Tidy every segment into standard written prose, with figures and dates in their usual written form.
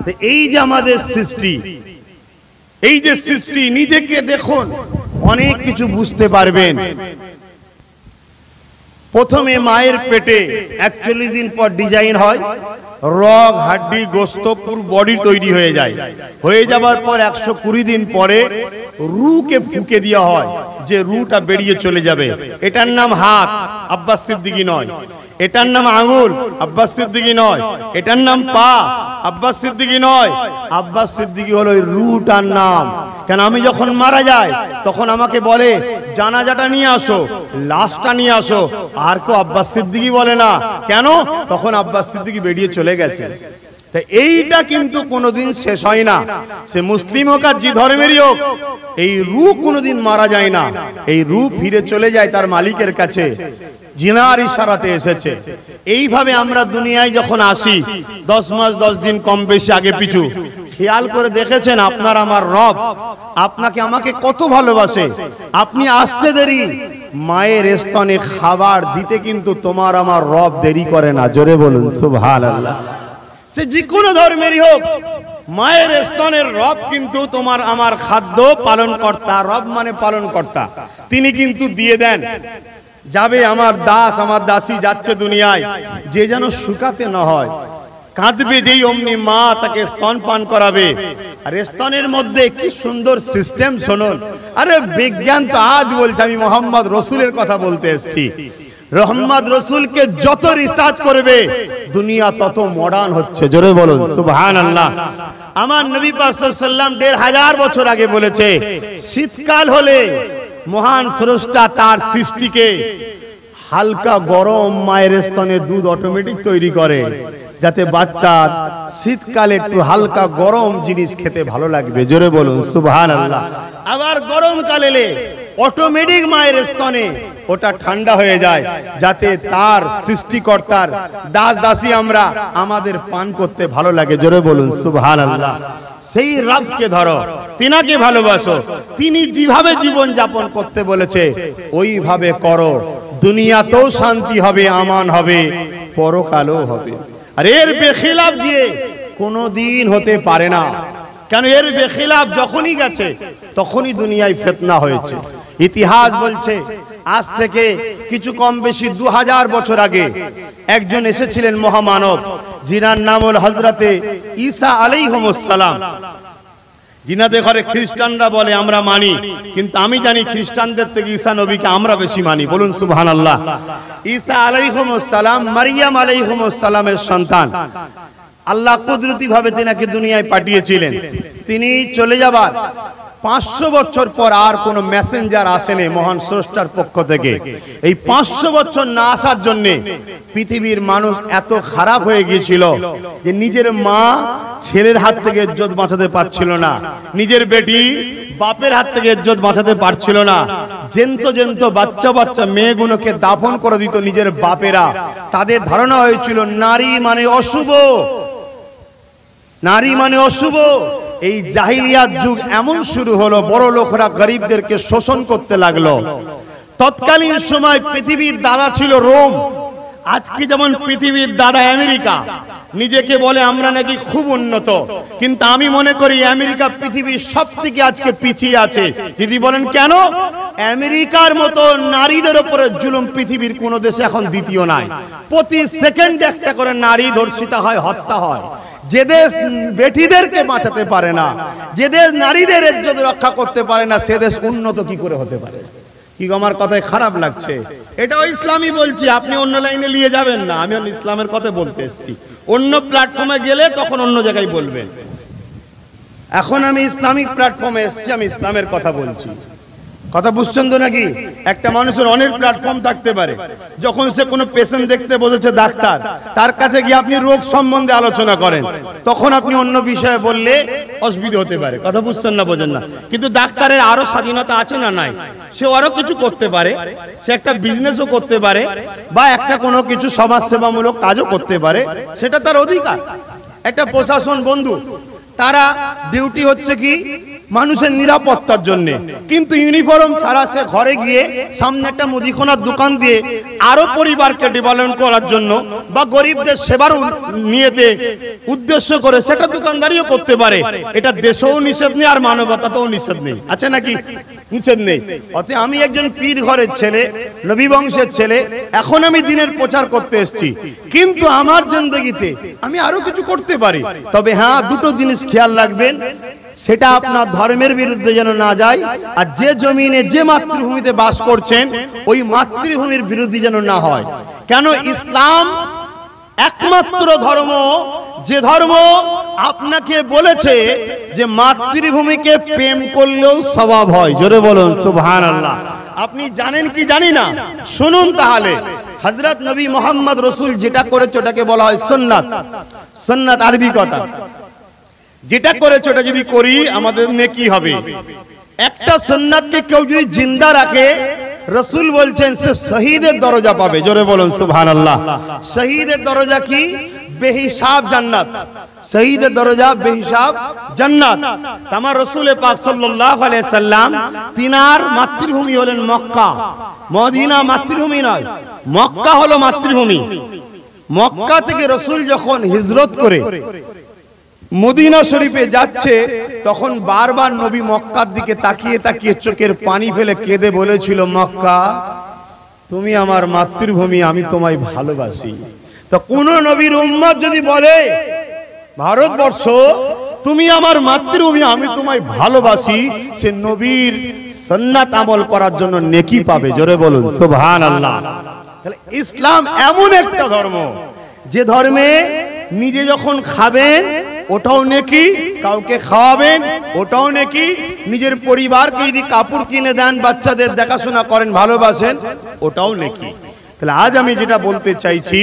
তো এই যে আমাদের সৃষ্টি, এই যে সৃষ্টি, নিজেকে দেখুন, অনেক কিছু বুঝতে পারবেন। প্রথমে মায়ের পেটে 41 দিন পর ডিজাইন হয়, রগ হাড্ডি গোস্ত পুরো বডি তৈরি হয়ে যায়। হয়ে যাবার পর 120 দিন পরে রুকে ফুঁকে দেওয়া হয়, যে রুটা বেরিয়ে চলে যাবে। এটার নাম হাত, আব্বাস সিদ্দিকী নয়। এটার নাম আঙ্গুল, আব্বাস সিদ্দিকী নয়। এটার নাম পা, আব্বাস সিদ্দিকী নয়। আব্বাস সিদ্দিকী হলো ওই রুটার নাম। কেন আমি যখন মারা যাই তখন আমাকে বলে জানাজাটা নিয়ে আসো, লাশটা নিয়ে আসো, আর কেউ আব্বাস সিদ্দিকী বলে না। কেন? তখন আব্বাস সিদ্দিকী বেরিয়ে চলে গেছে। এইটা কিন্তু কোনোদিন শেষ হয় না, সে মুসলিম হোক আর যে ধর্মেরই হোক, এই রূহ কোনোদিন মারা যায় না। এই রূহ ফিরে চলে যায় তার মালিকের কাছে, জিনার ইশারাতে এসেছে। এইভাবে আমরা দুনিয়ায় যখন আসি 10 মাস 10 দিন কম বেশি আগে পিছু, খেয়াল করে দেখেছেন আপনার আমার রব আপনাকে আমাকে কত ভালোবাসে। আপনি আসতে দেরি, মায়ের স্তনে খাবার দিতে কিন্তু তোমার আমার রব দেরি করে না। জোরে বলুন সুবহানাল্লাহ। সে যে কোনো ধর্মেরই হোক, মায়ের স্তনের রব কিন্তু তোমার আমার খাদ্য পালন কর্তা। রব মানে পালন কর্তা, তিনি কিন্তু দিয়ে দেন। যাবে আমার দাস আমার দাসী যাচ্ছে দুনিয়ায়, যে যেন শুকাতে না হয়, কাঁদবে যেই অমনি মা তাকে স্তন পান করাবে। আর স্তনের মধ্যে কি সুন্দর সিস্টেম শুনুন। আরে বিজ্ঞান তো আজ বলছে, আমি মোহাম্মদ রসুলের কথা বলতে এসেছি। মোহাম্মদ রসুলকে যত রিসার্চ করবে দুনিয়া তত মডার্ন হচ্ছে। জোরে বলুন সুবহানাল্লাহ। আমার নবী পাক সাল্লাল্লাহু আলাইহি ওয়াসাল্লাম 1500 বছর আগে বলেছে, শীতকাল হলে মহান স্রষ্টা তার সৃষ্টিকে হালকা গরম মায়ের স্তনে দুধ অটোমেটিক তৈরি করে, যাতে বাচ্চার শীতকালে একটু হালকা গরম জিনিস খেতে ভালো লাগবে। জোরে বলুন সুবহানাল্লাহ। আবার গরমকাল এলে অটোমেটিক মায়ের স্তনে ওটা ঠান্ডা হয়ে যায়, যাতে তার সৃষ্টিকর্তার দাস দাসী আমরা আমাদের পান করতে ভালো লাগে। জোরে বলুন সুবহানাল্লাহ। সেই রবকে ধরো, তিনাকে ভালোবাসো, তিনি যেভাবে জীবন যাপন করতে বলেছে ওইভাবে করো। দুনিয়াতেও শান্তি হবে, আমান হবে, পরকালেও হবে। আর এর বেখিলাফ দিয়ে কোনোদিন হতে পারে না। কেন? এর বেখিলাফ যখনই গেছে তখনই দুনিয়ায় ফিতনা হয়েছে। ইতিহাস বলছে আজ থেকে কিছু কম বেশি 2000 বছর আগে একজন এসেছিলেন মহামানব, যিনার নাম হল হযরতে ঈসা আলাইহিস সালাম। জিনাদের ঘরে খ্রিস্টানরা বলে আমরা মানি, কিন্তু আমি জানি খ্রিস্টানদের থেকে ঈসা নবীকে আমরা বেশি মানি। বলুন সুবহানাল্লাহ। ঈসা আলাইহিস সালাম মারিয়াম আলাইহিস সালামের সন্তান। আল্লাহ কুদরতি ভাবে তিনাকে দুনিয়ায় পাঠিয়েছিলেন। তিনি চলে যাবার 500 বছর পর আর কোন মেসেঞ্জার আসেনি মহান স্রষ্টার পক্ষ থেকে। এই 500 বছর না আসার জন্য পৃথিবীর মানুষ এত খারাপ হয়ে গিয়েছিল যে নিজের মা ছেলের হাত থেকে ইজ্জত বাঁচাতে পারছিল না, নিজের বেটি বাপের হাত থেকে ইজ্জত বাঁচাতে পারছিল না। জেন্ত জেন্ত বাচ্চা বাচ্চা মেয়েগুলোকে দাফন করে দিত নিজের বাপেরা। তাদের ধারণা হয়েছিল নারী মানে অশুভ, নারী মানে অশুভ। এই জাহিলিয়াত যুগ এমন শুরু হলো, বড় লোকরা গরিবদেরকে শোষণ করতে লাগলো। তৎকালীন সময় পৃথিবীর দাদা ছিল রোম, আজকে যেমন পৃথিবীর দাদা আমেরিকা। নিজেকে বলে আমরা নাকি খুব উন্নত, কিন্তু আমি মনে করি আমেরিকা পৃথিবীর সবথেকে আজকে পিছিয়ে আছে। যদি বলেন কেন? আমেরিকার মতো নারীদের উপরে জুলুম পৃথিবীর কোন দেশে এখন দ্বিতীয় নাই। প্রতি সেকেন্ডে একটা করে নারী ধর্ষিতা হয়, হত্যা হয়। যে দেশ বেটিদেরকে বাঁচাতে পারে না, যে দেশ নারীদের ইজ্জত রক্ষা করতে পারে না, সে দেশ উন্নত কি করে হতে পারে? কি আমার কথায় খারাপ লাগছে? এটাও ইসলামই বলছি, আপনি অন্য লাইনে নিয়ে যাবেন না। আমি ইসলামের কথা বলতে এসেছি, অন্য প্ল্যাটফর্মে গেলে তখন অন্য জায়গায় বলবেন। এখন আমি ইসলামিক প্ল্যাটফর্মে এসেছি, আমি ইসলামের কথা বলছি। কথা বুঝছেন তো নাকি? একটা মানুষের অনেক প্ল্যাটফর্ম থাকতে পারে। যখন সে কোনো পেশেন্ট দেখতে বসেছে ডাক্তার, তার কাছে গিয়ে আপনি রোগ সম্বন্ধে আলোচনা করেন, তখন আপনি অন্য বিষয়ে বললে অসুবিধা হতে পারে। কথা বুঝছেন না, বোঝেন না? কিন্তু ডাক্তারের আরো স্বাধীনতা আছে না নাই? সে আরো কিছু করতে পারে, সে একটা বিজনেসও করতে পারে, বা একটা কোনো কিছু সমাজসেবামূলক কাজও করতে পারে, সেটা তার অধিকার। একটা প্রশাসন বন্ধু, তারা ডিউটি হচ্ছে কি মানুষের নিরাপত্তার জন্য, কিন্তু ইউনিফর্ম ছাড়া সে ঘরে গিয়ে সামনে একটা মুদিখানার দোকান দিয়ে আরো পরিবারকে ডেভেলপমেন্ট করার জন্য বা গরিবদের সেবার নিয়েতে উদ্দেশ্য করে সেটা দোকানদারিও করতে পারে। এটা দেশেও নিষেধ নেই আর মানবতাতেও নিষেধ নেই, আছে নাকি? নিষেধ নেই। অতএব আমি একজন পীর ঘরের ছেলে, নবী বংশের ছেলে, এখন আমি দ্বীনের প্রচার করতে এসেছি, কিন্তু আমার জিন্দেগিতে আমি আরো কিছু করতে পারি। তবে হ্যাঁ, দুটো জিনিস খেয়াল রাখবেন, সেটা আপনার ধর্মের বিরুদ্ধে যেন না যায়, আর যে জমিনে যে মাতৃভূমিতে বাস করছেন ওই মাতৃভূমির বিরুদ্ধে যেন না হয়। কেন? ইসলাম একমাত্র ধর্ম যে ধর্ম আপনাকে বলেছে যে মাতৃভূমিকে প্রেম করলেও সওয়াব হয়। জোরে বলুন সুবহানাল্লাহ। আপনি জানেন কি জানি না, শুনুন তাহলে। হযরত নবী মুহাম্মদ রাসূল যেটা করেছে ওটাকে বলা হয় সুন্নাত। সুন্নাত আরবি কথা, যেটা করেছে ওটা যদি করি আমাদের নেকি হবে। একটা সুন্নাতকে কেউ যদি জিন্দা রাখে, রাসূল বলছেন সে শহীদের দরজা পাবে। জোরে বলুন সুবহানাল্লাহ। শহীদের দরজা কি? বেহিসাব জান্নাত। শহীদের দরজা বেহিসাব জান্নাত। আমার রাসূল পাক সাল্লাল্লাহু আলাইহি সাল্লাম তিনার মাতৃভূমি হলেন মক্কা। মদিনা মাতৃভূমি নয়, মক্কা হলো মাতৃভূমি। মক্কা থেকে রাসূল যখন হিজরত করে মদিনা শরীফে যাচ্ছে, তখন বারবার নবী মক্কার দিকে তাকিয়ে তাকিয়ে চোখের পানি ফেলে কেঁদে বলেছিল, মক্কা তুমি আমার মাতৃভূমি, আমি তোমায় ভালোবাসি। তো কোন নবীর উম্মত যদি বলে ভারতবর্ষ তুমি আমার মাতৃভূমি, আমি তোমায় ভালোবাসি, সে নবীর সুন্নাত আমল করার জন্য নেকি পাবে। জোরে বলুন সুবহানাল্লাহ। তাহলে ইসলাম এমন একটা ধর্ম যে ধর্মে নিজে যখন খাবেন ওটাও নেকি, কাউকে খাওয়াবেন ওটাও নেকি, নিজের পরিবারকে যদি কাপড় কিনে দেন, বাচ্চাদের দেখাশোনা করেন, ভালোবাসেন, ওটাও নেকি। তাহলে আজ আমি যেটা বলতে চাইছি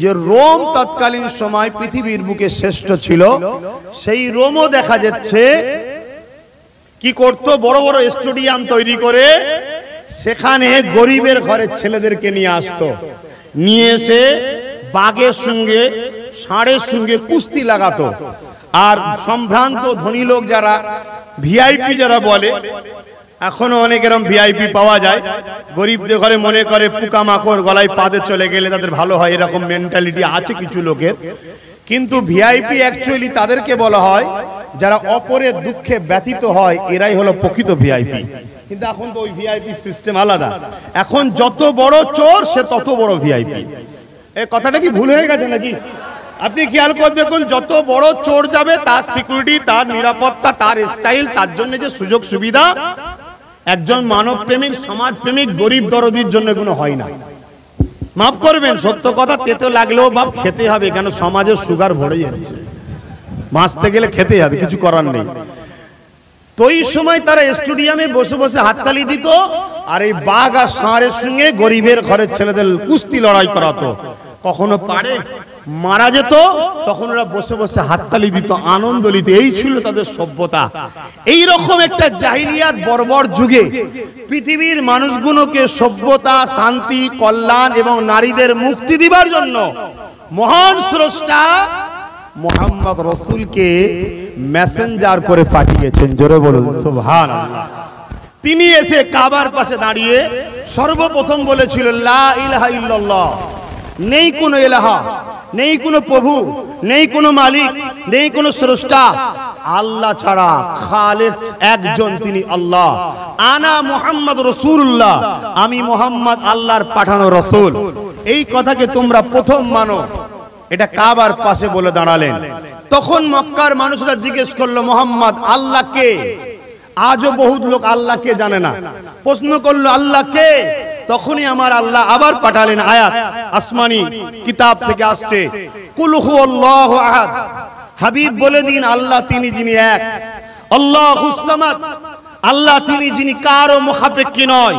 যে রোম তৎকালীন সময় পৃথিবীর বুকে শ্রেষ্ঠ ছিল। সেই রোমও দেখা যাচ্ছে কি করত, বড় বড় স্টেডিয়াম তৈরি করে সেখানে গরিবের ঘরের ছেলেদেরকে নিয়ে আসতো, নিয়ে এসে বাঘের সঙ্গে ষাঁড়ের সঙ্গে কুস্তি লাগাতো। আর সম্ভ্রান্ত ধনী লোক যারা ভিআইপি যারা বলে, এখনো অনেক এরকম ভিআইপি পাওয়া যায়, গরিবদের ঘরে মনে করে পোকামাকড় গলায় পাদে চলে গেলে তাদের ভালো হয়, এরকম মেন্টালিটি আছে কিছু লোকের। কিন্তু ভিআইপি অ্যাকচুয়ালি তাদেরকে বলা হয় যারা অপরের দুঃখে ব্যথিত হয়, এরাই হলো প্রকৃত ভিআইপি। কিন্তু এখন তো ওই ভিআইপি সিস্টেম আলাদা। এখন যত বড় চোর সে তত বড় ভিআইপি। এই কথাটা কি ভুল হয়ে গেছে নাকি? আপনি খেয়াল করে দেখুন, যত বড় চোর যাবে তার সিকিউরিটি, তার নিরাপত্তা, তার স্টাইল, তার জন্য যে সুযোগ সুবিধা, একজন মানব প্রেমিক, সমাজ প্রেমিক, গরিব দরদির জন্য কোনো হয় না। মাফ করবেন, সত্য কথা তেতো লাগলেও বাপ খেতে হবে, কেন সমাজের সুগার ভরে যাচ্ছে, বাঁচতে গেলে খেতে হবে, কিছু করার নেই। তো এই সময় তারা স্টেডিয়ামে বসে বসে হাততালি দিত, আর এই বাঘ আর ষাঁড়ের সঙ্গে গরিবের ঘরের ছেলেদের কুস্তি লড়াই করাতো। কখনো পারে মারা যেত, তখন ওরা বসে বসে হাততালি দিত, আনন্দ নিত। এই ছিল তাদের সভ্যতা। এই রকম একটা জাহিলিয়াত বর্বর যুগে পৃথিবীর মানুষগুলোকে সভ্যতা, শান্তি, কল্যাণ এবং নারীদের মুক্তি দিবার জন্য মহান স্রষ্টা মুহাম্মদ রাসূলকে মেসেঞ্জার করে পাঠিয়েছেন। জোরে বলুন সুবহানাল্লাহ। তিনি এসে কাবার পাশে দাঁড়িয়ে সর্বপ্রথম বলেছিল, লা ইলাহা ইল্লাল্লাহ, নেই কোনো ইলাহা, নেই কোনো প্রভু, নেই কোনো মালিক, নেই কোনো স্রষ্টা, আল্লাহ ছাড়া খালেক একজন, তিনি আল্লাহ। আনা মুহাম্মদ রাসূলুল্লাহ, আমি মুহাম্মদ আল্লাহর পাঠানো রাসূল। এই কথাকে তোমরা প্রথম মানো। এটা কাবার পাশে বলে দাঁড়ালেন। তখন মক্কার মানুষরা জিজ্ঞেস করলো, মুহাম্মদ আল্লাহ কে? আজও বহুত লোক আল্লাহকে জানে না। প্রশ্ন করলো, আল্লাহ কে? তখনই আমার আল্লাহ আবার পাঠালেন আয়াত, আসমানি কিতাব থেকে আসছে, কুল হুয়াল্লাহু আহাদ, হাবিব বলে দিন আল্লাহ তিনি যিনি এক, আল্লাহুস সামাদ, আল্লাহ তিনি যিনি কারো মুখাপেক্ষী নয়।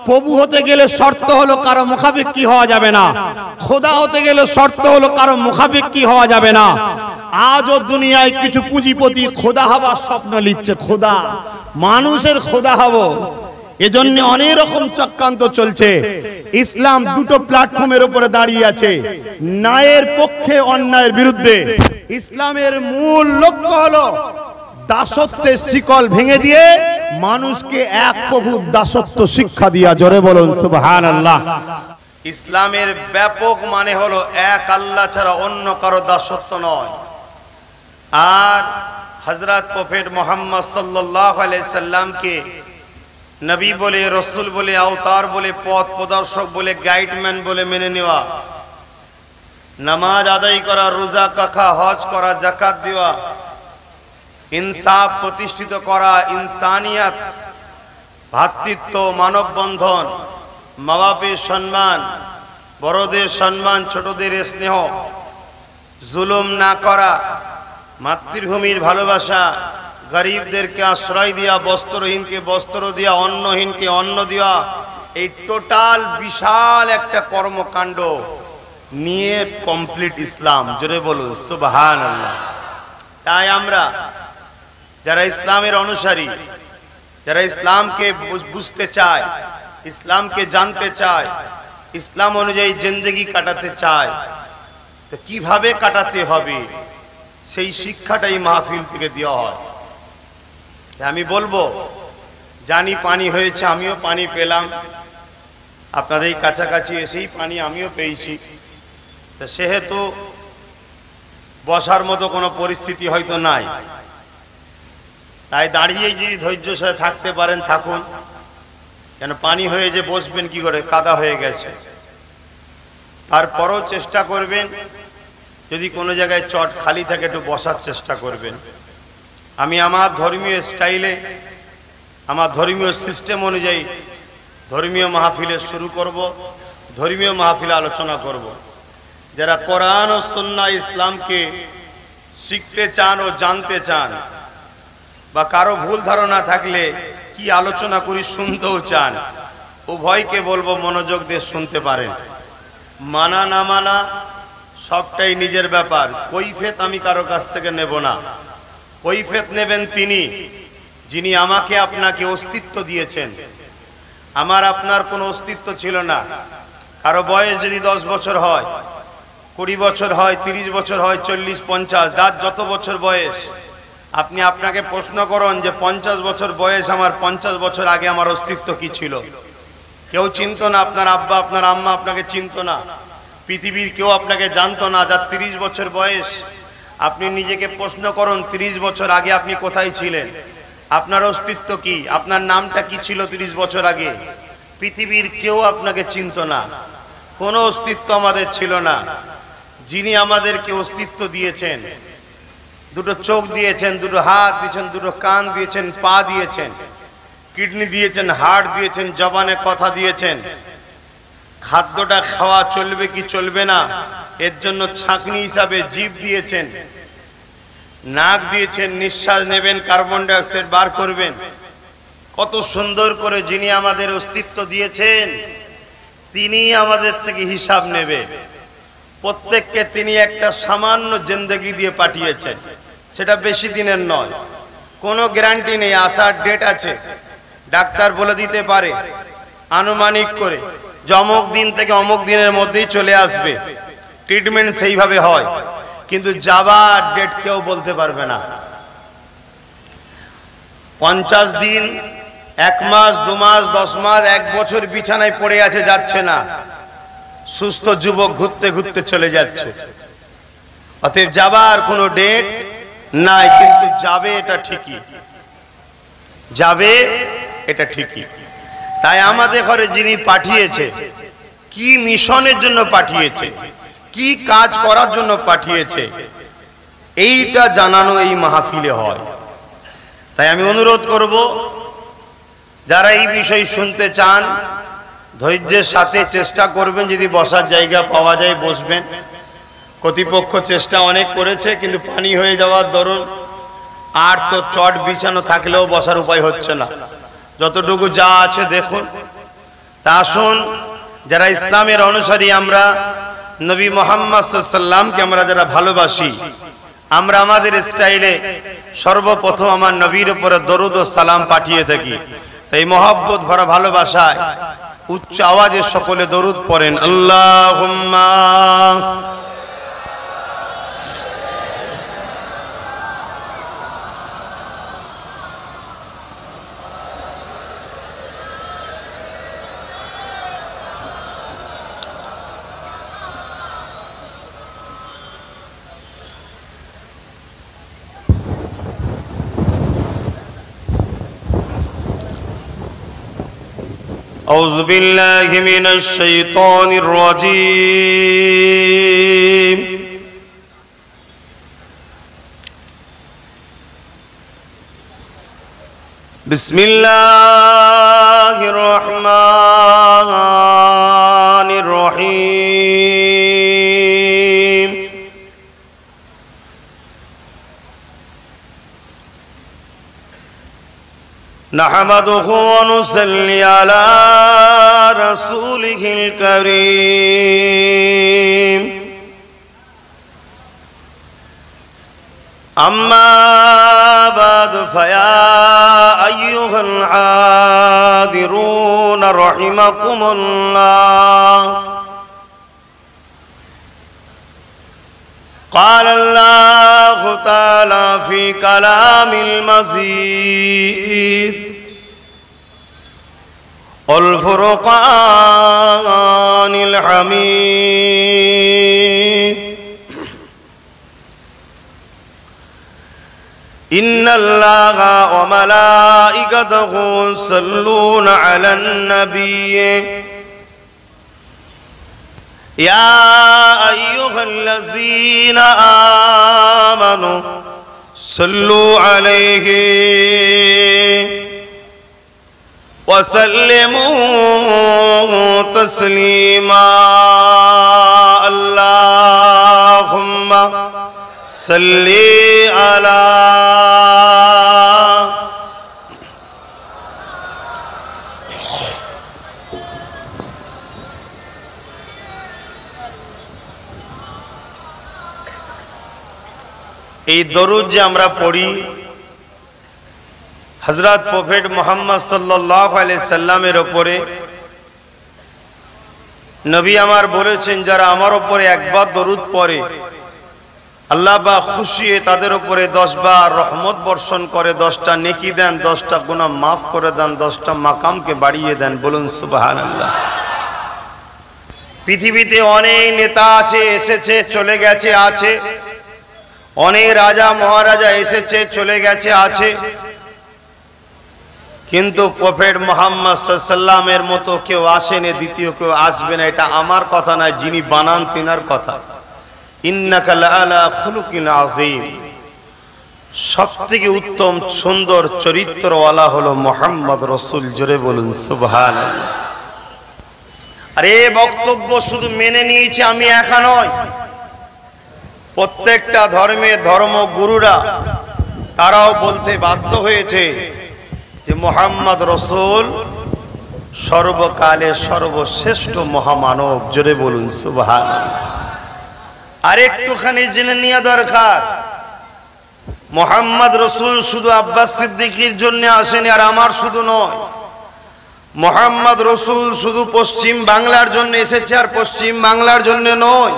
প্রভু হতে গেলে শর্ত হলো কারো মুখাপেক্ষী হওয়া যাবে না। খোদা হতে গেলে শর্ত হলো কারো মুখাপেক্ষী হওয়া যাবে না। আজও দুনিয়ায় কিছু পুঁজিপতি খোদা হবার স্বপ্ন নিচ্ছে, খোদা, মানুষের খোদা হব। এজন্য অনেক রকম চক্রান্ত চলছে। ইসলাম দুটো প্ল্যাটফর্মের উপরে দাঁড়িয়ে আছে, ন্যায়ের পক্ষে, অন্যায়ের বিরুদ্ধে। ইসলামের মূল লক্ষ্য হলো দাসত্বের শিকল ভেঙে দিয়ে মানুষকে এক প্রভুর দাসত্ব শিক্ষা দিয়া। জোরে বলুন সুবহানাল্লাহ। ইসলামের ব্যাপক মানে হলো এক আল্লাহ ছাড়া অন্য কারো দাসত্ব নয়। আর হযরত প্রফেট মুহাম্মদ সাল্লাল্লাহু আলাইহি সাল্লামকে নবী বলে, রসুল বলে, আওতার বলে, পথ প্রদর্শক বলে, গাইডম্যান বলে মেনে নেওয়া, নামাজ আদায় করা, রোজা রাখা, হজ করা, যাকাত দেওয়া, ইনসাফ প্রতিষ্ঠিত করা, ইনসানিয়াত, ভ্রাতৃত্ব, মানববন্ধন, মা বাপের সম্মান, বড়দের সম্মান, ছোটদের স্নেহ, জুলুম না করা, মাতৃভূমির ভালোবাসা, গরিবদেরকে আশ্রয় দেওয়া, বস্ত্রহীনকে বস্ত্র দেওয়া, অন্নহীনকে অন্ন দেওয়া, এই টোটাল বিশাল একটা কর্মকাণ্ড নিয়ে কমপ্লিট ইসলাম। জোরে বলুন সুবহানাল্লাহ। তাই আমরা যারা ইসলামের অনুসারী, যারা ইসলামকে বুঝতে চায়, ইসলামকে জানতে চায়, ইসলাম অনুযায়ী জিন্দেগি কাটাতে চায়, তো কিভাবে কাটাতে হবে সেই শিক্ষাটাই মাহফিল থেকে দেওয়া হয়। আমি বলবো, জানি পানি হয়েছে, আমিও পানি পেলাম, আপনাদের কাছাকাছি এসেই পানি আমিও পেয়েছি, তো সেহেতু বসার মতো কোনো পরিস্থিতি হয়তো নাই। তাই দাঁড়িয়ে যদি ধৈর্য সহে থাকতে পারেন থাকুন, কেন পানি হয়ে যে বসবেন কি করে, কাদা হয়ে গেছে। তারপরও চেষ্টা করবেন, যদি কোনো জায়গায় চট খালি থাকে একটু বসার চেষ্টা করবেন। আমি আমার ধর্মীয় স্টাইলে, আমার ধর্মীয় সিস্টেম অনুযায়ী ধর্মীয় মাহফিলে শুরু করব, ধর্মীয় মাহফিলে আলোচনা করব। যারা কোরআন ও সুন্নাহ ইসলামকে শিখতে চান ও জানতে চান, বা কারো ভুল ধারণা থাকলে কি আলোচনা করি শুনতেও চান, উভয়কে বলবো মনোযোগ দিয়ে শুনতে পারেন। মানা না মানা সবটাই নিজের ব্যাপার। কৈফিয়ত আমি কারো কাছ থেকে নেব না। কৈফিয়ত নেবেন তিনি যিনি আমাকে আপনাকে অস্তিত্ব দিয়েছেন। আমার আপনার কোনো অস্তিত্ব ছিল না। কারো বয়স যদি 10 বছর হয়, 20 বছর হয়, 30 বছর হয়, 40, 50, যার যত বছর বয়স, আপনি আপনাকে প্রশ্ন করুন যে 50 বছর বয়স আমার, 50 বছর আগে আমার অস্তিত্ব কি ছিল? কেউ চিনত না। আপনার আব্বা, আপনার আম্মা আপনাকে চিনত না। পৃথিবীর কেউ আপনাকে জানতো না। যার 30 বছর বয়স, আপনি নিজেকে প্রশ্ন করুন 30 বছর আগে আপনি কোথায় ছিলেন? আপনার অস্তিত্ব কি? আপনার নামটা কি ছিল 30 বছর আগে? পৃথিবীর কেউ আপনাকে চিনত না। কোনো অস্তিত্ব আমাদের ছিল না। যিনি আমাদেরকে অস্তিত্ব দিয়েছেন, দুটো চোখ দিয়েছেন, দুটো হাত দিয়েছেন, দুটো কান দিয়েছেন, পা দিয়েছেন, কিডনি দিয়েছেন, হার্ট দিয়েছেন, জবানে কথা দিয়েছেন, খাদ্যটা খাওয়া চলবে কি চলবে না এর জন্য ছাঁকনি হিসাবে জিভ দিয়েছেন, নাক দিয়েছেন, নিঃশ্বাস নেবেন, কার্বন ডাই অক্সাইড বার করবেন। কত সুন্দর করে যিনি আমাদের অস্তিত্ব দিয়েছেন তিনি আমাদের থেকে হিসাব নেবে। প্রত্যেককে তিনি একটা সামান্য জিন্দেগি দিয়ে পাঠিয়েছেন, সেটা বেশি দিনের নয়, কোনো গ্যারান্টি নেই। আসার ডেট আছে, ডাক্তার বলে দিতে পারে আনুমানিক করে যে অমুক দিন থেকে অমুক দিনের মধ্যেই চলে আসবে, ট্রিটমেন্ট সেইভাবে হয়, কিন্তু যাবার ডেট কেউ বলতে পারবে না। 50 দিন, 1 মাস, 2 মাস, 10 মাস, 1 বছর বিছানায় পড়ে আছে, যাচ্ছে না। সুস্থ যুবক ঘুরতে ঘুরতে চলে যাচ্ছে। অতএব যাবার কোনো ডেট নাই, কিন্তু যাবে এটা ঠিকই, যাবে এটা ঠিকই। তাই আমাদের ঘরে যিনি পাঠিয়েছে, কি মিশনের জন্য পাঠিয়েছে, কি কাজ করার জন্য পাঠিয়েছে, এইটা জানানো এই মাহফিলে হয়। তাই আমি অনুরোধ করব, যারা এই বিষয় শুনতে চান ধৈর্যের সাথে চেষ্টা করবেন, যদি বসার জায়গা পাওয়া যায় বসবেন। কর্তৃপক্ষ চেষ্টা অনেক করেছে, কিন্তু পানি হয়ে যাওয়ার দরুন আর তো চট বিছানো থাকলেও বসার উপায় হচ্ছে না। যতটুকু যা আছে দেখুন। তা আসুন, যারা ইসলামের অনুসারী, আমরা নবী মুহাম্মদ সাল্লাল্লাহু আলাইহি ওয়াসাল্লামকে আমরা যারা ভালোবাসি, আমরা আমাদের স্টাইলে সর্বপ্রথম আমার নবীর উপরে দরুদ ও সালাম পাঠিয়ে থাকি। তাই মহব্বত ভরা ভালোবাসায় উচ্চ আওয়াজে সকলে দরুদ পড়েন। আল্লাহুম্মা أعوذ بالله من الشيطان الرجيم بسم الله الرحمن الرحيم نحمده ونصلي على رسوله الكريم أما بعد فيا أيها الحاضرون رحمكم الله قال الله تعالى في كلام المزيد والفرقان الحميد إن الله وملائكته يصلون على النبي يا أيها الذين آمنوا صلوا عليه وسلموا تسليما اللهم صل على এই দরুদ যে আমরা পড়ি হযরত প্রফেট মুহাম্মদ সাল্লাল্লাহু আলাইহি সাল্লামের উপরে নবী আমার বলেছেন যারা আমার উপরে একবার দরুদ পড়ে আল্লাহ বা খুশি হয়ে তাদের উপরে 10 বার রহমত বর্ষণ করে 10টা নেকি দেন 10টা গুনাহ মাফ করে দেন 10টা মাকামকে বাড়িয়ে দেন বলুন সুবহানাল্লাহ। পৃথিবীতে অনেক নেতা আছে এসেছে চলে গেছে আছে অনেক রাজা মহারাজা এসেছে চলে গেছে আছে কিন্তু প্রফেট মুহাম্মদ সাল্লাল্লাহু আলাইহি সাল্লামের মতো কেউ আসেনি দ্বিতীয় কেউ আসবে না এটা আমার কথা না যিনি বানান তিনার কথা ইন্নাকা লাআলা খুলুকিন আযীম সবথেকে উত্তম সুন্দর চরিত্রওয়ালা হলো মুহাম্মদ রাসূল জোরে বলুন সুবহানাল্লাহ। আরে বক্তব্য শুধু মেনে নিয়েছি আমি একা নয় প্রত্যেকটা ধর্মের ধর্মগুরুরা তারাও বলতে বাধ্য হয়েছে যে মুহাম্মদ রাসূল সর্বকালে সর্বশ্রেষ্ঠ মহামানব জোরে বলুন সুবহানাল্লাহ। আর একটুখানি জেনে নেওয়া দরকার মুহাম্মদ রাসূল শুধু আব্বাস সিদ্দিকীর জন্য আসেনি আর আমার শুধু নয় মুহাম্মদ রাসূল শুধু পশ্চিম বাংলার জন্য এসেছে আর পশ্চিম বাংলার জন্য নয়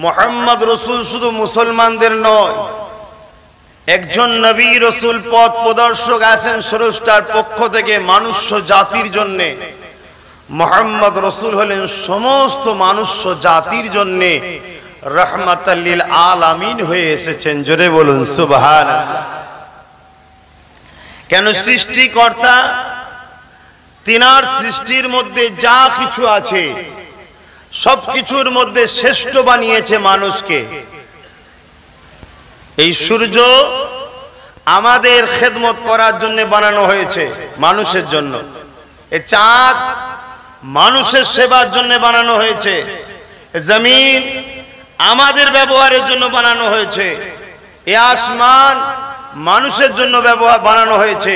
মুহাম্মদ রাসূল শুধু মুসলমানদের নয় একজন নবী রাসূল পথ প্রদর্শক আছেন স্রষ্টার পক্ষ থেকে মানুষ্য জাতির জন্য মুহাম্মদ রাসূল হলেন সমস্ত মানুষ্য জাতির জন্য রাহমাতাল লিল আলামিন হয়ে এসেছেন জোরে বলুন সুবহানাল্লাহ। কেন সৃষ্টিকর্তা তিনার সৃষ্টির মধ্যে যা কিছু আছে সবকিছুর মধ্যে শ্রেষ্ঠ বানিয়েছে মানুষকে। এই সূর্য আমাদের খেদমত করার জন্য বানানো হয়েছে মানুষের জন্য এই চাঁদ মানুষের সেবার জন্য বানানো হয়েছে জমিন আমাদের ব্যবহারের জন্য বানানো হয়েছে এই আসমান মানুষের জন্য বানানো হয়েছে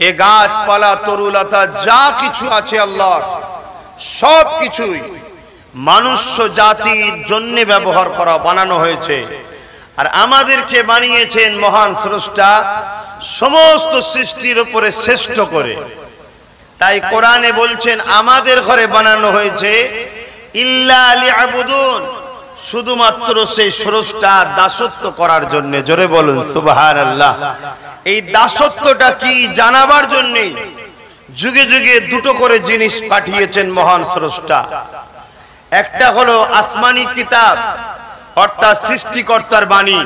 এই গাছপালা তরুলতা যা কিছু আছে আল্লাহর সব কিছুই মানুষ্য জাতির জন্য ব্যবহার করা বানানো হয়েছে আর আমাদেরকে বানিয়েছেন মহান স্রষ্টা সমস্ত সৃষ্টির উপরে শ্রেষ্ঠ করে। তাই কোরআনে বলছেন আমাদের ঘরে বানানো হয়েছে ইল্লা লিয়াবুদুন শুধুমাত্র সেই স্রষ্টার দাসত্ব করার জন্য জোরে বলুন সুবহানাল্লাহ। এই দাসত্বটা কি জানাবার জন্য যুগে যুগে দুটো করে জিনিস পাঠিয়েছেন মহান স্রষ্টা। একটা হলো আসমানি কিতাব অর্থাৎ সৃষ্টিকর্তার বাণী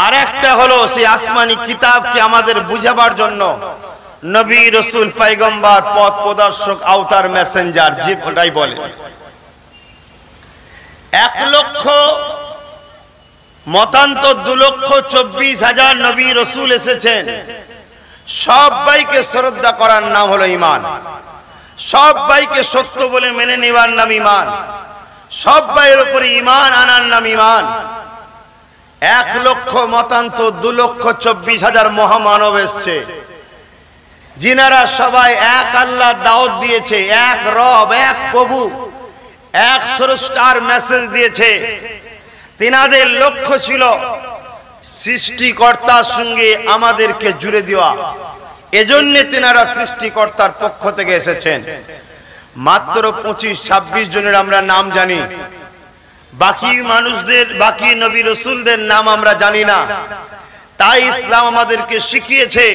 আর একটা হলো সেই আসমানি কিতাবকে আমাদের বুঝাবার জন্য নবী রসুল পয়গম্বর পথ প্রদর্শক আওতার মেসেঞ্জার যে ওটাই বলে। 1,24,000 নবী রসুল এসেছেন, সবাইকে শ্রদ্ধা করার নাম হলো ঈমান, সবাইকে সত্য বলে মেনে নেওয়ার নাম ঈমান, সবাইয়ের উপরে ঈমান আনার নাম ঈমান। 1,24,000 মহামানব এসছে, যিনারা সবাই এক আল্লাহ দাওয়াত দিয়েছে, এক রব, এক প্রভু, এক স্রষ্টার মেসেজ দিয়েছে। তিনাদের লক্ষ্য ছিল সৃষ্টিকর্তার সঙ্গে আমাদেরকে জুড়ে দেওয়া। এজন্য তিনারা সৃষ্টিকর্তার পক্ষ থেকে এসেছেন। মাত্র 25-26 জনের আমরা নাম জানি, বাকি মানুষদের, বাকি নবী রসুলদের নাম আমরা জানি না। তাই ইসলাম আমাদেরকে শিখিয়েছে,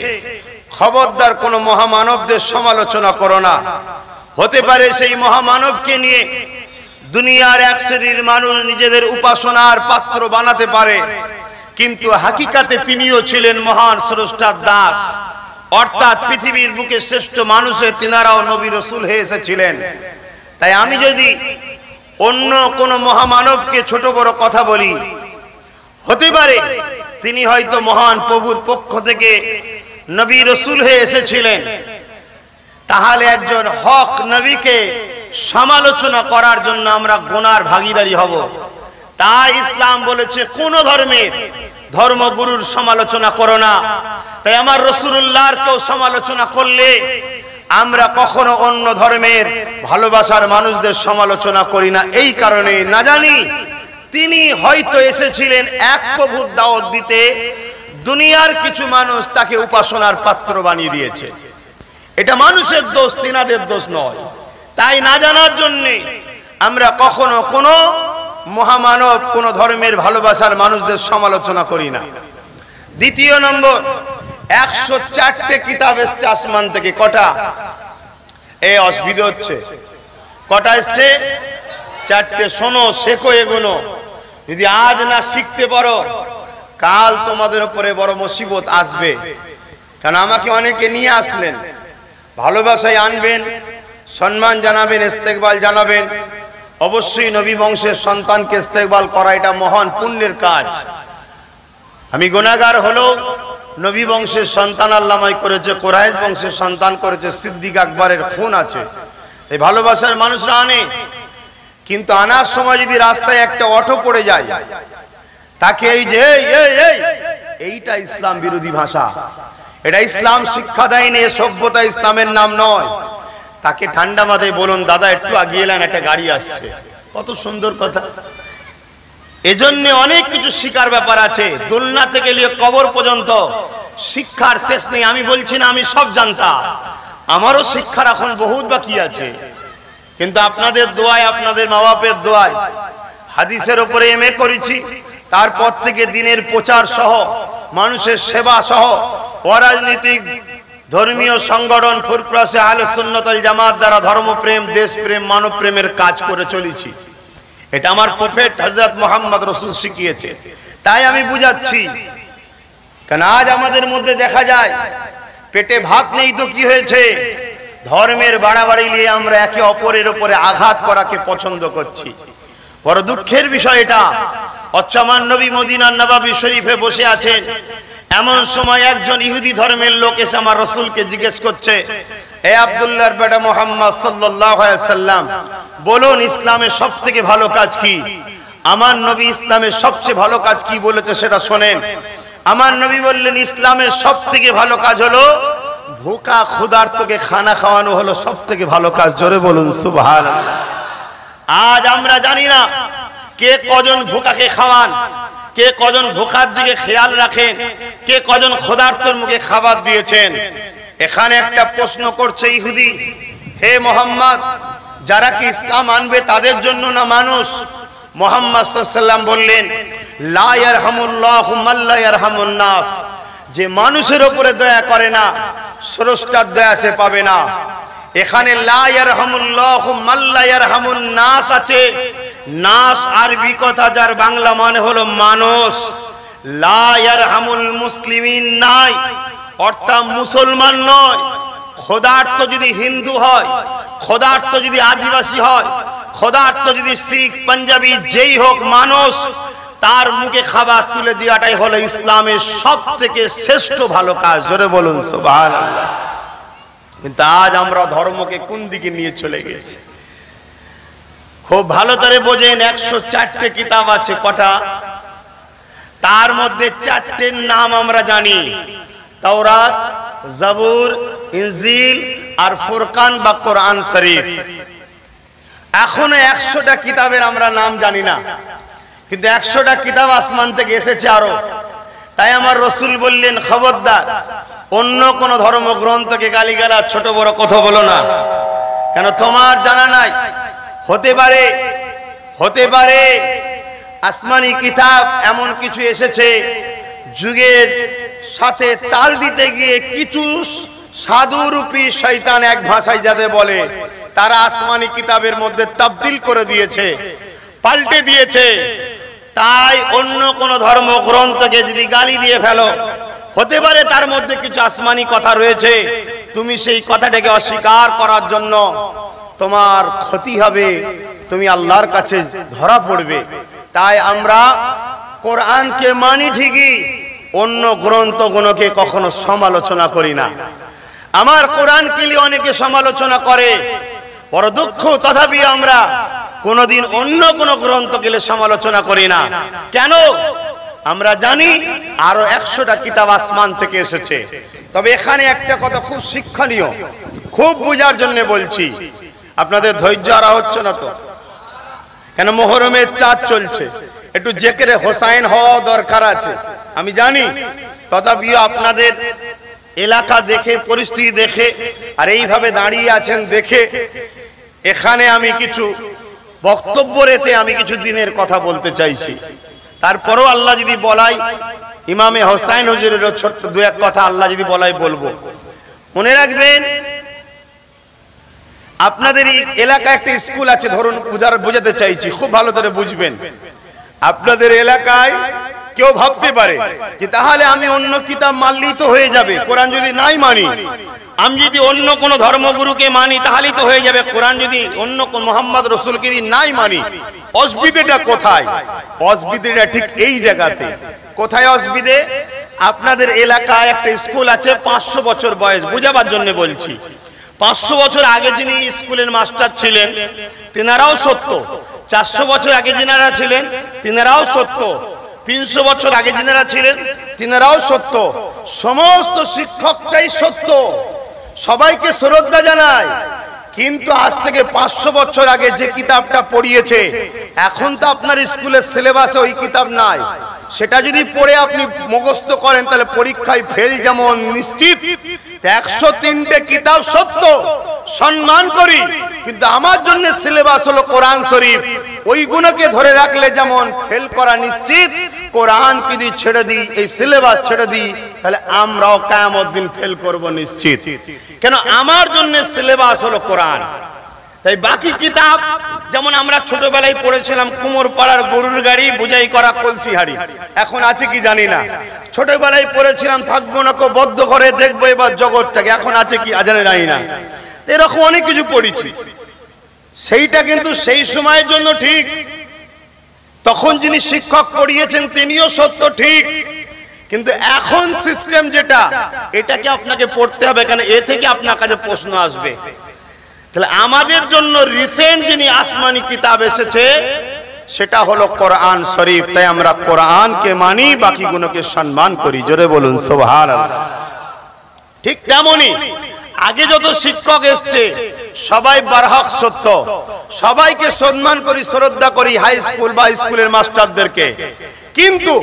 খবরদার কোন মহামানবদের সমালোচনা করো না। হতে পারে সেই মহামানবকে নিয়ে দুনিয়ার এক শ্রেণীর মানুষ নিজেদের উপাসনার পাত্র বানাতে পারে, কিন্তু হাকিকাতে তিনিও ছিলেন মহান স্রষ্টার দাস, অর্থাৎ পৃথিবীর বুকে শ্রেষ্ঠ মানুষে তিনারাও নবী রসুল হয়ে এসেছিলেন। তাই আমি যদি অন্য কোন মহামানবকে ছোট বড় কথা বলি, হতে পারে তিনি হয়তো মহান প্রভুর পক্ষ থেকে নবী রসুল হয়ে এসেছিলেন, তাহলে একজন হক নবীকে সমালোচনা করার জন্য আমরা গুনার ভাগীদারি হব। তাই ইসলাম বলেছে কোন ধর্মের ধর্মগুরুর সমালোচনা করো না। তাই আমার রাসূলুল্লাহর কেউ সমালোচনা করলে আমরা কখনো অন্য ধর্মের ভালোবাসার মানুষদের সমালোচনা করি না। এই কারণে না জানি তিনি হয়তো এসেছিলেন এক প্রভুর দাওয়াত দিতে, দুনিয়ার কিছু মানুষ তাকে উপাসনার পাত্র বানিয়ে দিয়েছে। এটা মানুষের দোষ, তিনাদের দোষ নয়। তাই না জানার জন্য আমরা কখনো কোনো মহামানব, কোন ধর্মের ভালোবাসার মানুষদের সমালোচনা করি না। দ্বিতীয় নম্বর, 104টে কিতাব এসছে আসমান থেকে। কটা? এই অসুবিধা হচ্ছে, কটা এসছে? 4টে। শোনো, শেখো এগুলো। যদি আজ না শিখতে পারো, কাল তোমাদের উপরে বড় মুসিবত আসবে। কারণ আমাকে অনেকে নিয়ে আসলেন, ভালোবাসায় আনবেন, সম্মান জানাবেন, ইস্তেকবাল জানাবেন। অবশ্যই নবী বংশের সন্তানকে ইস্তেকবাল করা এটা মহান পুণ্যের কাজ। আমি গুনাহগার হলেও নবী বংশের সন্তান আল্লাহ আমায় করেছে, কুরাইশ বংশের সন্তান করেছে, সিদ্দিক আকবরের খুন আছে। এই ভালোবাসার মানুষরা আনে, কিন্তু আনার সময় যদি রাস্তায় একটা অটো পড়ে যায়, তাকে এই যে এইটা ইসলাম বিরোধী ভাষা, এটা ইসলাম শিক্ষা দেয়নি, সভ্যতা ইসলামের নাম নয়। তাকে ঠান্ডা মাথায় বলুন, দাদা একটু আগিয়ে এলেন, একটা গাড়ি আসছে। কত সুন্দর কথা। এজন্য অনেক কিছু শিক্ষার ব্যাপার আছে, দোলনা থেকে নিয়ে কবর পর্যন্ত শিক্ষার শেষ নেই। আমি বলছি না আমি সব জানতাম, আমারও শিক্ষার এখন বহুত বাকি আছে, কিন্তু আপনাদের দোয়ায়, আপনাদের মা বাপের দোয়ায় হাদিসের উপরে এমএ করেছি। তারপর থেকে দিনের প্রচার সহ, মানুষের সেবা সহ, অরাজনৈতিক ধর্মীয় সংগঠন ফুরফুরাসে আহলে সুন্নাত ওয়াল জামাত দ্বারা ধর্মপ্রেম, দেশপ্রেম, মানবপ্রেমের কাজ করে চলেছি। এটা আমার প্রফেট হযরত মুহাম্মদ রাসূল শিখিয়েছে। তাই আমি বুঝাচ্ছি, কারণ আজ আমাদের মধ্যে দেখা যায় পেটে ভাত নেই তো কি হয়েছে, ধর্মের বাড়াবাড়ি নিয়ে আমরা একে অপরের উপরে আঘাত করাকে পছন্দ করছি। বড় দুঃখের বিষয় এটা। অচ্ছামান নবী মদিনার নবাবী শরীফে বসে আছেন, এমন সময় একজন ইহুদি ধর্মের লোক এসে আমার রাসূলকে জিজ্ঞেস করছে, হে আব্দুল্লাহর বেটা মুহাম্মদ সাল্লাল্লাহু আলাইহি সাল্লাম, বলুন ইসলামের সবথেকে ভালো কাজ কি? আমার নবী ইসলামের সবচেয়ে ভালো কাজ কি বলেছে সেটা শোনেন। আমার নবী বললেন, ইসলামের সবথেকে ভালো কাজ হলো ভোকা ক্ষুধার্তকে খানা খাওয়ানো হলো সবথেকে ভালো কাজ। জোরে বলুন সুবহানাল্লাহ। আজ আমরা জানি না কে কজন ভোকাকে খাওয়ান, কে কজন ভোকার দিকে খেয়াল রাখেন, কে কজন ক্ষুধার্তর মুখে খাবার দিয়েছেন। এখানে একটা প্রশ্ন করছে ইহুদি, হে মুহাম্মদ, যারা কি ইসলাম আনবে তাদের জন্য না মানুষ? মুহাম্মদ সাল্লাল্লাহু আলাইহি ওয়াসাল্লাম বললেন, লা ইয়ারহামুল্লাহু মান লা ইয়ারহামুন নাস, যে মানুষের উপরে দয়া করে না, স্রষ্টার দয়া সে পাবে না। এখানে লা ইয়ারহামুল্লাহু মান লা ইয়ারহামুন নাস আছে। নাস আরবি কথা, যার বাংলা মানে হলো মানুষ। লা ইয়ারহামুল মুসলিমিন নাই, অর্থাৎ মুসলমান নয়, খোদার্থ যদি হিন্দু হয়, খোদার্থ যদি আদিবাসী হয়, খোদার্থ যদি শিখ পাঞ্জাবি যেই হোক মানুষ, তার মুখে খাবার তুলে দেওয়াটাই হলো ইসলামের সব থেকে শ্রেষ্ঠ ভালো কাজ। জোরে বলুন সুবহানাল্লাহ। কিন্তু আজ আমরা ধর্মকে কোন দিকে নিয়ে চলে গেছি? খুব ভালো করে বোঝেন, 104টে কিতাব আছে। কটা? তার মধ্যে 4টের নাম আমরা জানি, তাওরাত, জাবুর, ইনজিল আর ফুরকান বা কোরআন শরীফ। এখনো 100টা কিতাবের আমরা নাম জানি না, কিন্তু 100টা কিতাব আসমান থেকে এসেছে আরো। তাই আমার রসুল বললেন, খবরদার অন্য কোন ধর্মগ্রন্থকে গালিগালাজ ছোট বড় কথা বলো না, কেন তোমার জানা নাই। হতে পারে আসমানি কিতাব এমন কিছু এসেছে, যুগের সাথে তাল দিতে গিয়ে কিছু সাধুরূপী শয়তান, এক ভাষায় যাতে বলে, তারা আসমানি কিতাবের মধ্যে তাবদীল করে দিয়েছে, পাল্টে দিয়েছে। তাই অন্য কোন ধর্মগ্রন্থকে যদি গালি দিয়ে ফেলো, হতে পারে তার মধ্যে কিছু আসমানি কথা রয়েছে, তুমি সেই কথাটাকে অস্বীকার করার জন্য তোমার ক্ষতি হবে, তুমি আল্লাহর কাছে ধরা পড়বে। তাই আমরা কোরআনকে মানি ঠিকই, অন্য গ্রন্থগুলোকে কখনো সমালোচনা করি না। আমার কোরআনকে নিয়ে অনেকে সমালোচনা করে, বড় দুঃখ, তথাপি আমরা কোনোদিন অন্য কোন গ্রন্থকে সমালোচনা করি না। কেন? আমরা জানি আরো 100টা কিতাব আসমান থেকে এসেছে। তবে এখানে একটা কথা খুব শিক্ষণীয়, খুব বোঝার জন্য বলছি, আপনাদের ধৈর্য হারা হচ্ছে না তো? কেন? মুহররমের চাঁদ চলছে, একটু জিকিরে হোসাইন হওয়া দরকার আছে, আমি জানি। তথাপিও আপনাদের এলাকা দেখে, পরিস্থিতি দেখে, আর এইভাবে দাঁড়িয়ে আছেন দেখে, এখানে আমি কিছু বক্তব্য রেতে আমি কিছু দিনের কথা বলতে চাইছি। তারপরও আল্লাহ যদি বলাই, ইমামে হোসাইন হুজুরের ছোট্ট দু এক কথা আল্লাহ যদি বলাই বলবো। মনে রাখবেন, আপনাদের এই এলাকায় একটা স্কুল আছে, ধরুন বোঝাতে চাইছি, খুব ভালো করে বুঝবেন। আপনাদের এলাকায় কেউ ভাবতে পারে যে তাহলে আমি অন্য কিতাব মানলেই তো হয়ে যাবে, কোরআন যদি নাই মানি, আমি যদি অন্য কোন ধর্মগুরুকে মানি তাহলেই তো হয়ে যাবে। কোরআন যদি অন্য কোন মোহাম্মদ রসুলকে যদি নাই মানি, অসুবিধাটা কোথায়? অসুবিধাটা ঠিক এই জায়গাতে। কোথায় অসুবিধে? আপনাদের এলাকায় একটা স্কুল আছে, 500 বছর বয়স, বুঝাবার জন্য বলছি। 500 বছর আগে যিনি স্কুলের মাস্টার ছিলেন তিনারাও সত্য, 400 বছর আগে যিনারা ছিলেন তিনারাও সত্য, 300 বছর আগে যিনারা ছিলেন তিনারাও সত্য, সমস্ত শিক্ষকটাই সত্য, সবাইকে শ্রদ্ধা জানায়। কিন্তু আজ থেকে 500 বছর আগে যে কিতাবটা পড়িয়েছে, এখন তো আপনার স্কুলের সিলেবাসে ওই কিতাব নাই। সেটা যদি পড়ে আপনি মুখস্থ করেন, তাহলে পরীক্ষায় ফেল যেমন নিশ্চিত। 103টে কিতাব সত্য, সম্মান করি, কিন্তু আমার জন্য সিলেবাস হলো কোরআন শরীফ। ওইগুলোকে ধরে রাখলে যেমন ফেল করা নিশ্চিত, কোরআন যদি ছেড়ে দিই, এই সিলেবাস ছেড়ে দিই, তাহলে আমরাও কিয়ামত দিন ফেল করব নিশ্চিত। কেন? আমার জন্য সিলেবাস হলো কোরআন। তাই বাকি কিতাব যেমন আমরা ছোটবেলায় পড়েছিলাম, কুমোর পাড়ার গরুর গাড়ি, বুঝাই করা কলসি হাড়ি, এখন আছে কি জানি না। ছোটবেলায় পড়েছিলাম, থাকবো না কো বদ্ধ করে দেখবো এবার জগৎটাকে, এখন আছে কি জানি না। এরকম অনেক কিছু পড়েছি। সেইটা কিন্তু সেই সময়ের জন্য ঠিক, তখন যিনি শিক্ষক পড়িয়েছেন তিনিও সত্য, ঠিক। কিন্তু এখন সিস্টেম যেটা, এটাকে আপনাকে পড়তে হবে, কেন এ থেকে আপনার কাছে প্রশ্ন আসবে। তাহলে আমাদের জন্য রিসেন্ট যিনি আসমানি কিতাব এসেছে, সেটা হলো কোরআন শরীফ। তাই আমরা কোরআনকে মানি, বাকিগুলোকে সম্মান করি। জোরে বলুন সুবহানাল্লাহ। ঠিক তেমনি আগে যত শিক্ষক এসছে সবাই বারহক সত্য, সবাইকে সম্মান করি, শ্রদ্ধা করি, হাই স্কুল বা স্কুলের মাস্টারদেরকে। কিন্তু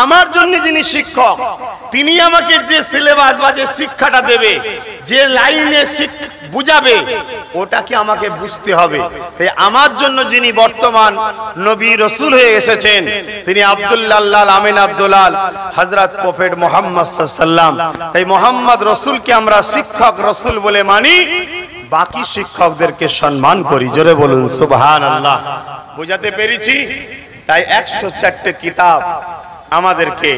আমার জন্য যিনি শিক্ষক, তিনি আমাকে যে সিলেবাস বা যে শিক্ষাটা দেবে, যে লাইনে বুঝাবে, ওটাকে আমাকে বুঝতে হবে। তাই আমার জন্য যিনি বর্তমান নবী রসুল হয়ে এসেছেন, তিনি আব্দুল্লাহ আমিন আব্দুল্লাহ হযরত প্রফেট মুহাম্মদ সাল্লাল্লাহু আলাইহি ওয়াসাল্লাম। তাই মুহাম্মদ রসুলকে আমরা শিক্ষক রসুল বলে মানি, বাকি শিক্ষকদেরকে সম্মান করি। জোরে বলুন সুবহানাল্লাহ। বুঝাতে পেরেছি? তাই 104টে কিতাব আমাদেরকে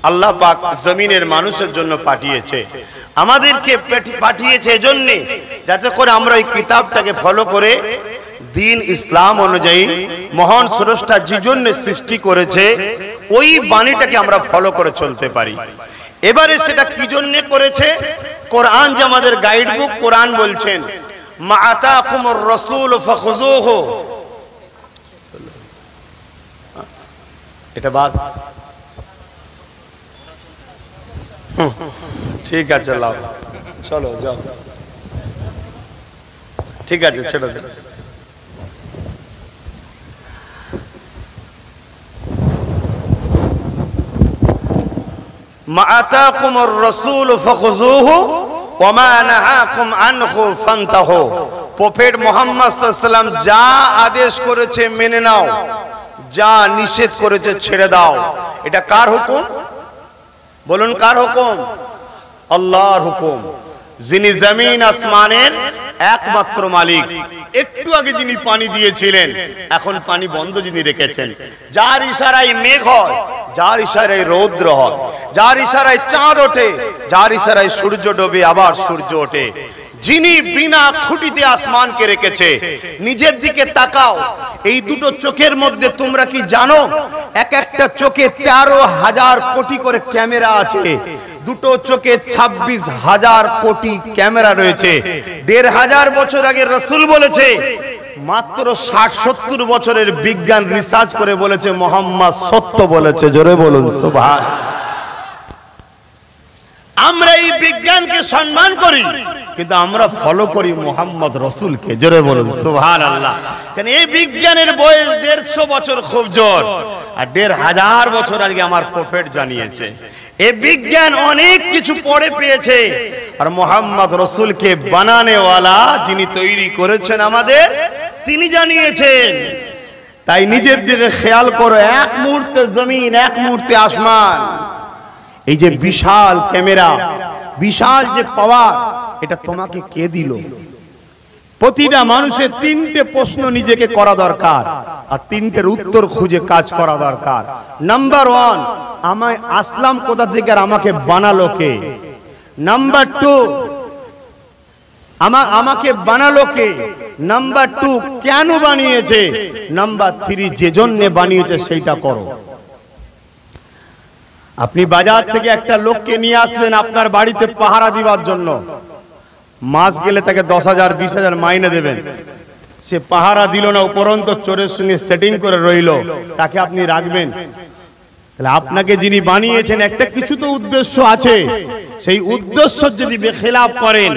আল্লাহ পাক জমিনের মানুষের জন্য পাঠিয়েছে, আমাদেরকে পাঠিয়েছে এজন্য যাতে করে আমরা এই কিতাবটাকে ফলো করে দিন ইসলাম অনুযায়ী মহান স্রষ্টা যে জন্য সৃষ্টি করেছে ওই বাণীটাকে আমরা ফলো করে চলতে পারি। এবারে সেটা কি জন্য করেছে? কোরআন যে আমাদের গাইড বুক, কোরআন বলছেন মা আতাকুমুর রাসূল ফাখুযুহু। এটা বাদ, ঠিক আছে লাও, চলো যাও, ঠিক আছে ছেড়ে দে। মা আতাকুমুর রাসূল ফাখুযুহু ওয়া মা নাহাকুম আনহু ফান্তাহু। প্রফেট মুহাম্মদ সাল্লাল্লাহু আলাইহি ওয়াসাল্লাম যা আদেশ করেছে মেনে নাও, যা নিষেধ করেছে ছেড়ে দাও। এটা কার হুকুম? বলুন কার হুকুম? আল্লাহর হুকুম, যিনি জমিন আসমানের একমাত্র মালিক। একটু আগে যিনি পানি দিয়েছিলেন, এখন পানি বন্ধ যিনি রেখেছেন, যার ইশারায় মেঘ হয়, যার ইশারায় রৌদ্র হয়, যার ইশারায় চাঁদ ওঠে, যার ইশারায় সূর্য ডোবে আবার সূর্য ওঠে, যিনি বিনা খুঁটিতে আসমানকে রেখেছে। নিজের দিকে তাকাও, এই দুটো চোখের মধ্যে তোমরা কি জানো এক একটা চোখে 13,000 কোটি করে ক্যামেরা আছে। দুটো চোখে 26,000 কোটি ক্যামেরা রয়েছে। 1,500 বছর আগে রাসূল বলেছে, মাত্র 60-70 বছরের বিজ্ঞান রিসার্চ করে বলেছে মুহাম্মদ সত্য বলেছে। জোরে বলুন সুবহানাল্লাহ। আমরা এই বিজ্ঞানকে সম্মান করি, কিন্তু আমরা ফলো করি মুহাম্মদ রাসূলকে। জোরে বলুন সুবহানাল্লাহ। কারণ এই বিজ্ঞানের বয়স 150 বছর খুব জোর, আর 1,500 বছর আগে আমার প্রফেট জানিয়েছে। এই বিজ্ঞান অনেক কিছু পড়ে পেয়েছে, আর মুহাম্মদ রাসূলকে বানানেওয়ালা যিনি তৈরি করেছেন আমাদের, তিনি জানিয়েছেন। তাই নিজের দিকে খেয়াল করো, এক মুহূর্তে জমিন, এক মুহূর্তে আসমান। এই যে বিশাল ক্যামেরা, বিশাল যে পাওয়ার, এটা তোমাকে কে দিল? প্রতিটা মানুষের 3টে প্রশ্ন নিজেকে করা দরকার, আর 3টের উত্তর খুঁজে কাজ করা দরকার। নাম্বার 1, আমায় আসলাম কোথা থেকে আর আমাকে বানালো কে? নাম্বার 2, আমাকে বানালো কে? নাম্বার 2, কেন বানিয়েছে? নাম্বার 3, যে জন্য বানিয়েছে সেইটা করো। আপনি বাজার থেকে একটা লোককে নিয়ে আসলেন আপনার বাড়িতে পাহারা দিবার জন্য, মাস গেলে তাকে 10,000 20,000 মাইনে দেবেন। সে পাহারা দিল না, উপরন্ত চোরের সঙ্গে সেটিং করে রইল, তাকে আপনি রাখবেন? তাহলে আপনাকে যিনি বানিয়েছেন একটা কিছু তো উদ্দেশ্য আছে। সেই উদ্দেশ্য যদি বেখিলাফ করেন,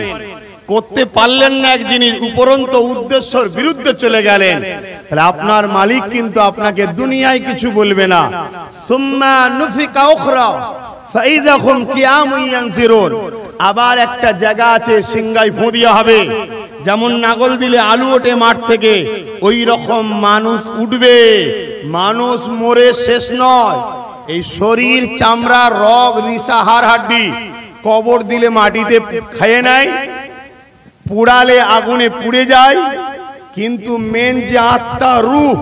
করতে পারলেন না এক জিনিস, উপরন্ত উদ্দেশ্যের বিরুদ্ধে চলে গেলেন, তাহলে আপনার মালিক কিন্তু আপনাকে দুনিয়ায় কিছু বলবে না। সুম্মা নুফিকা উখরা ফাইযা হুম কিয়ামুন ইয়ানজিরুন। আবার একটা জায়গা আছে, সিংগায় ফু দেওয়া হবে। যেমন নাগল দিলে আলু ওঠে মাঠ থেকে, ওই রকম মানুষ উঠবে। মানুষ মরে শেষ নয়, এই শরীর, চামড়া, রগ, রিসা, হাড়, হাড্ডি কবর দিলে মাটিতে খেয়ে নেয়, পুড়ালে আগুনে পুড়ে যায়, কিন্তু মেন যে আত্মা, রূহ,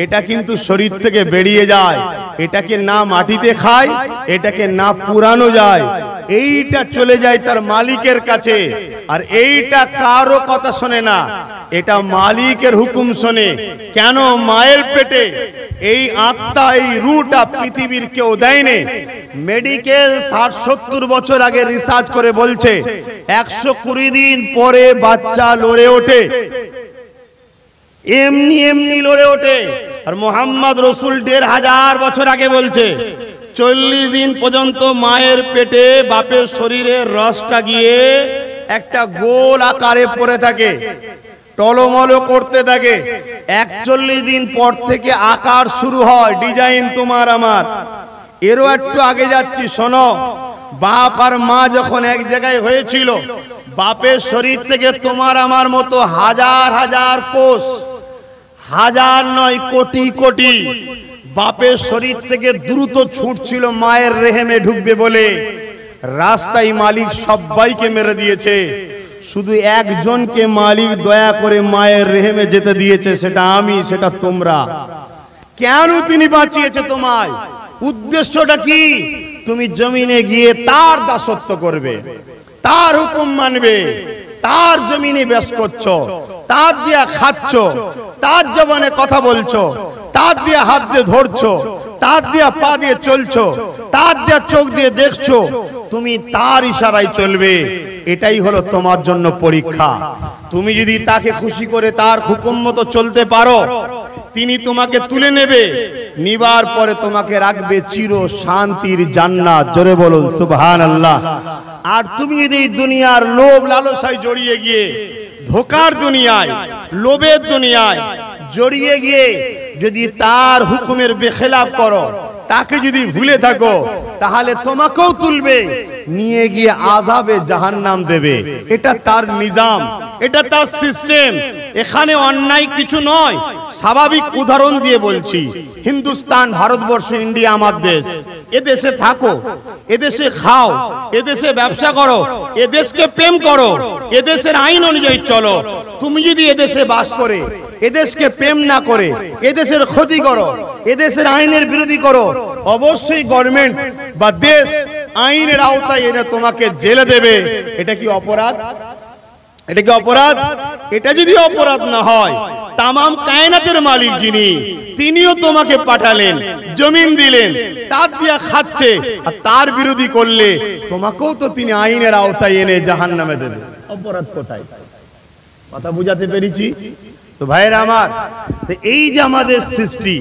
এটা কিন্তু শরীর থেকে বেরিয়ে যায়। এটাকে না মাটিতে খায়, এটাকে না পুরানো যায়, এইটা চলে যায় তার মালিকের কাছে। আর এইটা কারো কথা শোনে না, এটা মালিকের হুকুম শোনে। কেন? মায়ের পেটে এই আত্মা, এই রূহটা পৃথিবীর কেউ দেয়নি। মেডিকেল 60-70 বছর আগে রিসার্চ করে বলছে 120 দিন পরে বাচ্চা লড়ে ওঠে, এমনি এমনি লড়ে ওঠে। আর মুহাম্মদ রাসূল 1,500 বছর আগে বলছে 40 দিন পর্যন্ত মায়ের পেটে বাপের শরীরে রসটা গিয়ে একটা গোল আকারে পড়ে থাকে, টলমলো করতে থাকে। 41 দিন পর থেকে আকার শুরু হয়, ডিজাইন তোমার আমার। এরও একটু আগে যাচ্ছি, শোনো। বাপ আর মা যখন এক জায়গায় হয়েছিল, বাপের শরীর থেকে তোমার আমার মতো হাজার হাজার কোষ, হাজার নয় কোটি কোটি বাপের শরীর থেকে দ্রুত ছুটছিল মায়ের রেহেমে ঢুকবে বলে। রাস্তায় মালিক সবাইকে মেরে দিয়েছে, শুধু একজনকে মালিক দয়া করে মায়ের রেহেমে যেতে দিয়েছে, সেটা আমি, সেটা তোমরা। কেন তিনি বাঁচিয়েছে তোমায়? উদ্দেশ্যটা কি? তুমি জমিনে গিয়ে তার দাসত্ব করবে, তার হুকুম মানবে, তার জমিনে বেশ করছো, তার দিয়া খাচ্ছ, তার জবানে কথা বলছো, তার দিয়া হাত দিয়ে ধরছো, তার দিয়া পা দিয়ে চলছো, তার দিয়া চোখ দিয়ে দেখছো, তুমি তার ইশারায় চলবে। এটাই হলো তোমার জন্য পরীক্ষা। তুমি যদি তাকে খুশি করে তার হুকুম মতো চলতে পারো, তিনি তোমাকে তুলে নেবে, নিবার পরে তোমাকে রাখবে চির শান্তির জান্নাত। জোরে বলুন সুবহানাল্লাহ। আর তুমি যদি দুনিয়ার লোভ লালসায় জড়িয়ে গিয়ে, ধোকার দুনিয়ায়, লোভের দুনিয়ায় জড়িয়ে গিয়ে যদি তার হুকুমের বেখেলাফ করো, তাকে যদি ভুলে থাকো, তাহলে তোমাকেও তুলবে, নিয়ে গিয়ে আযাবে জাহান্নাম দেবে। এটা তার নিজাম, এটা তার সিস্টেম। এখানে অন্যায় কিছু নয়। স্বাভাবিক উদাহরণ দিয়ে বলছি, হিন্দুস্তান, ভারতবর্ষ, ইন্ডিয়া আমার দেশ। এদেশে থাকো, এদেশে খাও, এদেশে ব্যবসা করো, এদেশকে প্রেম করো, এদেশের আইন অনুযায়ী চলো। তুমি যদি এদেশে বাস করে এদেশকে প্রেম না করে এদেশের ক্ষতি করো, এদেশের আইনের বিরোধী করো, অবশ্যই গভর্নমেন্ট বা দেশ আইনের আওতায় এনে তোমাকে জেলে দেবে। এটা কি অপরাধ? এটা কি অপরাধ? এটা যদি অপরাধ না হয়, তামাম কায়নাতের মালিক যিনি, তিনিও তোমাকে পাঠালেন, জমিন দিলেন, তার দিয়া খাচ্ছে, আর তার বিরোধী করলে তোমাকেও তো তিনি আইনের আওতায় এনে জাহান্নামে দেবে। অপরাধ কোথায়? কথা বুঝাতে পেরেছি তো ভাইরা আমার? তো এই যে আমাদের সৃষ্টি,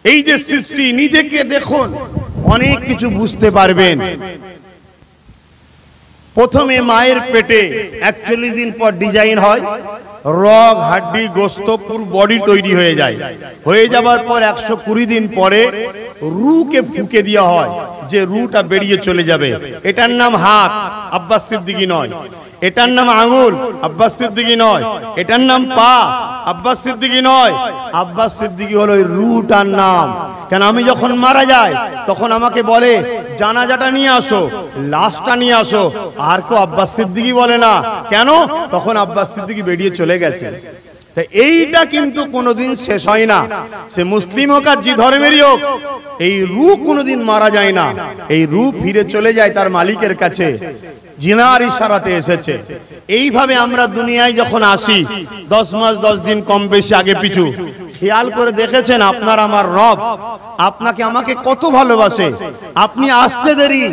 এই যে সৃষ্টি, নিজেকে দেখুন, অনেক কিছু বুঝতে পারবেন। প্রথমে মায়ের পেটে 41 দিন পর ডিজাইন হয়, রগ হাড্ডি গোস্ত পুরো বডি তৈরি হয়ে যায়। হয়ে যাবার পর 120 দিন পরে রুকে ফুঁকে দেওয়া হয়, যে রুটা বেরিয়ে চলে যাবে। এটার নাম হাত, আব্বাস সিদ্দিকী নয়। এটার নাম আঙ্গুল, আব্বাস সিদ্দিকী নয়। এটার নাম পা, আব্বাস সিদ্দিকী নয়। আব্বাস সিদ্দিকী হলো রুটার নাম। কেন, আমি যখন মারা যাই তখন আমাকে বলে জানাজাটা নিয়ে আসো, লাশটা নিয়ে আসো, আর কেউ আব্বাস সিদ্দিকী বলে না। কেন? তখন আব্বাস সিদ্দিকী বেরিয়ে চলে গেছে। এইটা কিন্তু কোনোদিন শেষ হয় না। সে মুসলিম হোক আর যে ধর্মেরই হোক, এই রূহ কোনোদিন মারা যায় না। এই রূহ ফিরে চলে যায় তার মালিকের কাছে, জিনার ইশারাতে এসেছে। এইভাবে আমরা দুনিয়ায় যখন আসি, 10 মাস 10 দিন কম বেশি আগে পিছু, খেয়াল করে দেখেছেন আপনার আমার রব আপনাকে আমাকে কত ভালোবাসে? আপনি আসতে দেরি,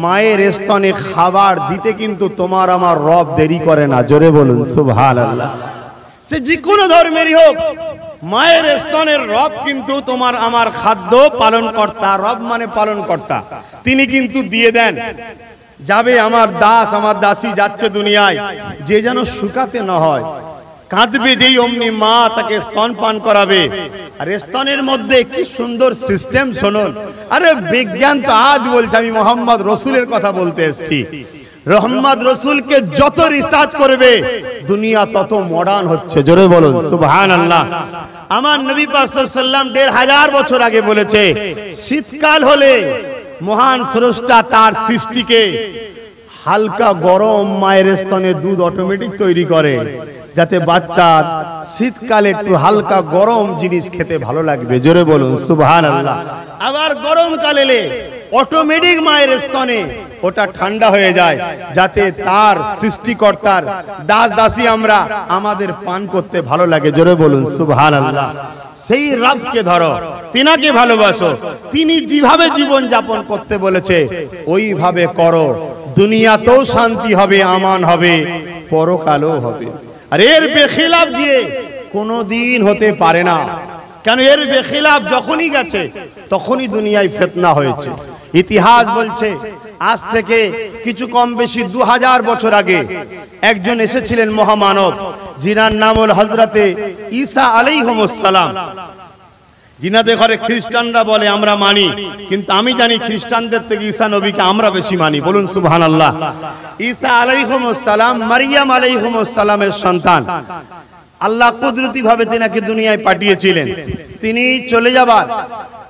মায়ের স্তনে খাবার দিতে কিন্তু তোমার আমার রব দেরি করে না। জোরে বলুন সুবহানাল্লাহ। সে যে কোনো ধর্মেরই হোক, মায়ের স্তনের রব কিন্তু তোমার আমার খাদ্য পালন কর্তা। রব মানে পালন কর্তা, তিনি কিন্তু দিয়ে দেন। যাবে আমার দাস, আমার দাসী যাচ্ছে দুনিয়ায়, যে যেন শুকাতে না হয়, কাঁদবে যেই অমনি মা তাকে স্তন পান করাবে। আর স্তনের মধ্যে কি সুন্দর সিস্টেম শুনুন। আরে বিজ্ঞান তো আজ বলছে, আমি মোহাম্মদ রসুলের কথা বলতে এসেছি। মোহাম্মদ রসুলকে যত রিসার্চ করবে দুনিয়া তত মডার্ন হচ্ছে। জোরে বলুন সুবহানাল্লাহ। আমার নবী পাক সাল্লাল্লাহু আলাইহি ওয়াসাল্লাম 1500 বছর আগে বলেছে, শীতকাল হলে মহান স্রষ্টা তার সৃষ্টিকে হালকা গরম মায়ের স্তনে দুধ অটোমেটিক তৈরি করে, যাতে বাচ্চার শীতকালে একটু হালকা গরম জিনিস খেতে ভালো লাগবে। জোরে বলুন সুবহানাল্লাহ। আবার গরমকাল এলে অটোমেটিক মায়ের স্তনে ওটা ঠান্ডা হয়ে যায়, যাতে তার সৃষ্টিকর্তার দাস দাসী আমরা আমাদের পান করতে ভালো লাগে। জোরে বলুন সুবহানাল্লাহ। সেই রবকে ধরো, তিনাকে ভালোবাসো, তিনি যেভাবে জীবন যাপন করতে বলেছে ওইভাবে করো। দুনিয়াতেও শান্তি হবে, আমান হবে, পরকালও হবে। আর এর বেখিলাফ দিয়ে কোনোদিন হতে পারে না। কেন? এর বেখিলাফ যখনই গেছে তখনই দুনিয়ায় ফিতনা হয়েছে। ইতিহাস বলছে আজ থেকে কিছু কম বেশি 2000 বছর আগে একজন এসেছিলেন মহামানব, যিনার নাম হল হযরতে ঈসা আলাইহিস সালাম। যিনাদের ঘরে খ্রিস্টানরা বলে আমরা মানি, কিন্তু আমি জানি খ্রিস্টানদের থেকে ঈসা নবীকে আমরা বেশি মানি। বলুন সুবহানাল্লাহ। ঈসা আলাইহিস সালাম মারিয়াম আলাইহিস সালামের সন্তান। আল্লাহ কুদরতি ভাবে তিনাকে দুনিয়ায় পাঠিয়েছিলেন। তিনি চলে যাবার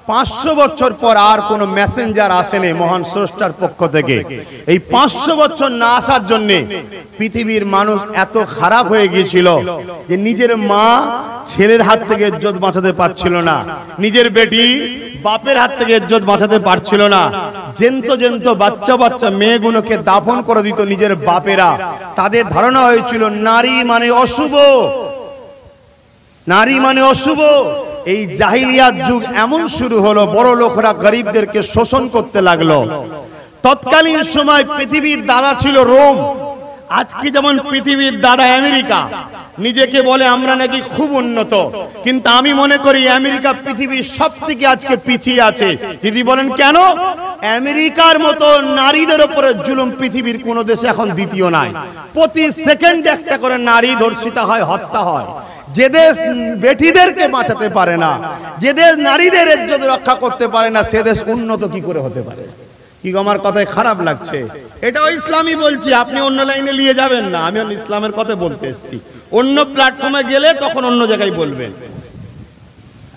500 বছর পর আর কোনো মেসেঞ্জার আসেনি মহান স্রষ্টার পক্ষ থেকে। এই 500 বছর না আসার জন্য পৃথিবীর মানুষ এত খারাপ হয়ে গিয়েছিল যে নিজের মা ছেলের হাত থেকে ইজ্জত বাঁচাতে পারছিল না, নিজের বেটি বাপের হাত থেকে ইজ্জত বাঁচাতে পারছিল না। জেন্ত জেন্ত বাচ্চা বাচ্চা মেয়েগুলোকে দাফন করে দিত নিজের বাপেরা। তাদের ধারণা হয়েছিল নারী মানে অশুভ, নারী মানে অশুভ। এই জাহিলিয়াত যুগ এমন শুরু হলো, বড় লোকরা গরিবদেরকে শোষণ করতে লাগলো। তৎকালীন সময় পৃথিবীর দাদা ছিল রোম, আজকে যেমন পৃথিবীর দাদা আমেরিকা। নিজেকে বলে আমরা নাকি খুব উন্নত, কিন্তু আমি মনে করি আমেরিকা পৃথিবীর সবথেকে আজকে পিছিয়ে আছে। যদি বলেন কেন? আমেরিকার মতো নারীদের উপরে জুলুম পৃথিবীর কোন দেশে এখন দ্বিতীয় নাই। প্রতি সেকেন্ডে একটা করে নারী ধর্ষিতা হয়, হত্যা হয়। যে দেশ বেটিদেরকে বাঁচাতে পারে না, যে দেশ নারীদের ইজ্জত রক্ষা করতে পারে না, সে দেশ উন্নত কি করে হতে পারে? কি আমার কথায় খারাপ লাগছে? এটাও ইসলামই বলছি, আপনি অন্য লাইনে নিয়ে যাবেন না। আমি ইসলামের কথা বলতে এসেছি, অন্য প্ল্যাটফর্মে গেলে তখন অন্য জায়গায় বলবেন।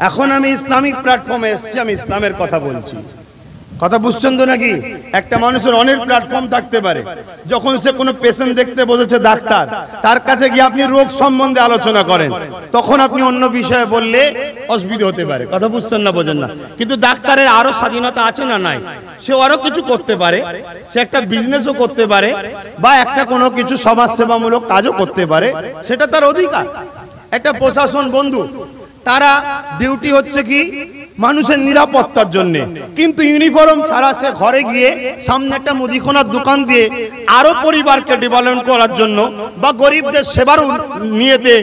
এখন আমি ইসলামিক প্ল্যাটফর্মে এসেছি, আমি ইসলামের কথা বলছি। কথা বুঝছেন তো নাকি? একটা মানুষের অনেক প্ল্যাটফর্ম থাকতে পারে। যখন সে কোনো পেশেন্ট দেখতে বলেছে ডাক্তার, তার কাছে গিয়ে আপনি রোগ সম্বন্ধে আলোচনা করেন, তখন আপনি অন্য বিষয়ে বললে অসুবিধা হতে পারে। কথা বুঝছেন না, বোঝেন না? কিন্তু ডাক্তারের আরো স্বাধীনতা আছে না নাই? সে আরো কিছু করতে পারে, সে একটা বিজনেসও করতে পারে, বা একটা কোনো কিছু সমাজসেবামূলক কাজও করতে পারে, সেটা তার অধিকার। একটা প্রশাসন বন্ধু, তারা ডিউটি হচ্ছে কি মানুষের নিরাপত্তার জন্য, কিন্তু ইউনিফর্ম ছাড়া সে ঘরে গিয়ে সামনে একটা মুদিখানার দোকান দিয়ে আরো পরিবারকে ডেভেলপমেন্ট করার জন্য বা গরিবদের সেবার নিয়েতে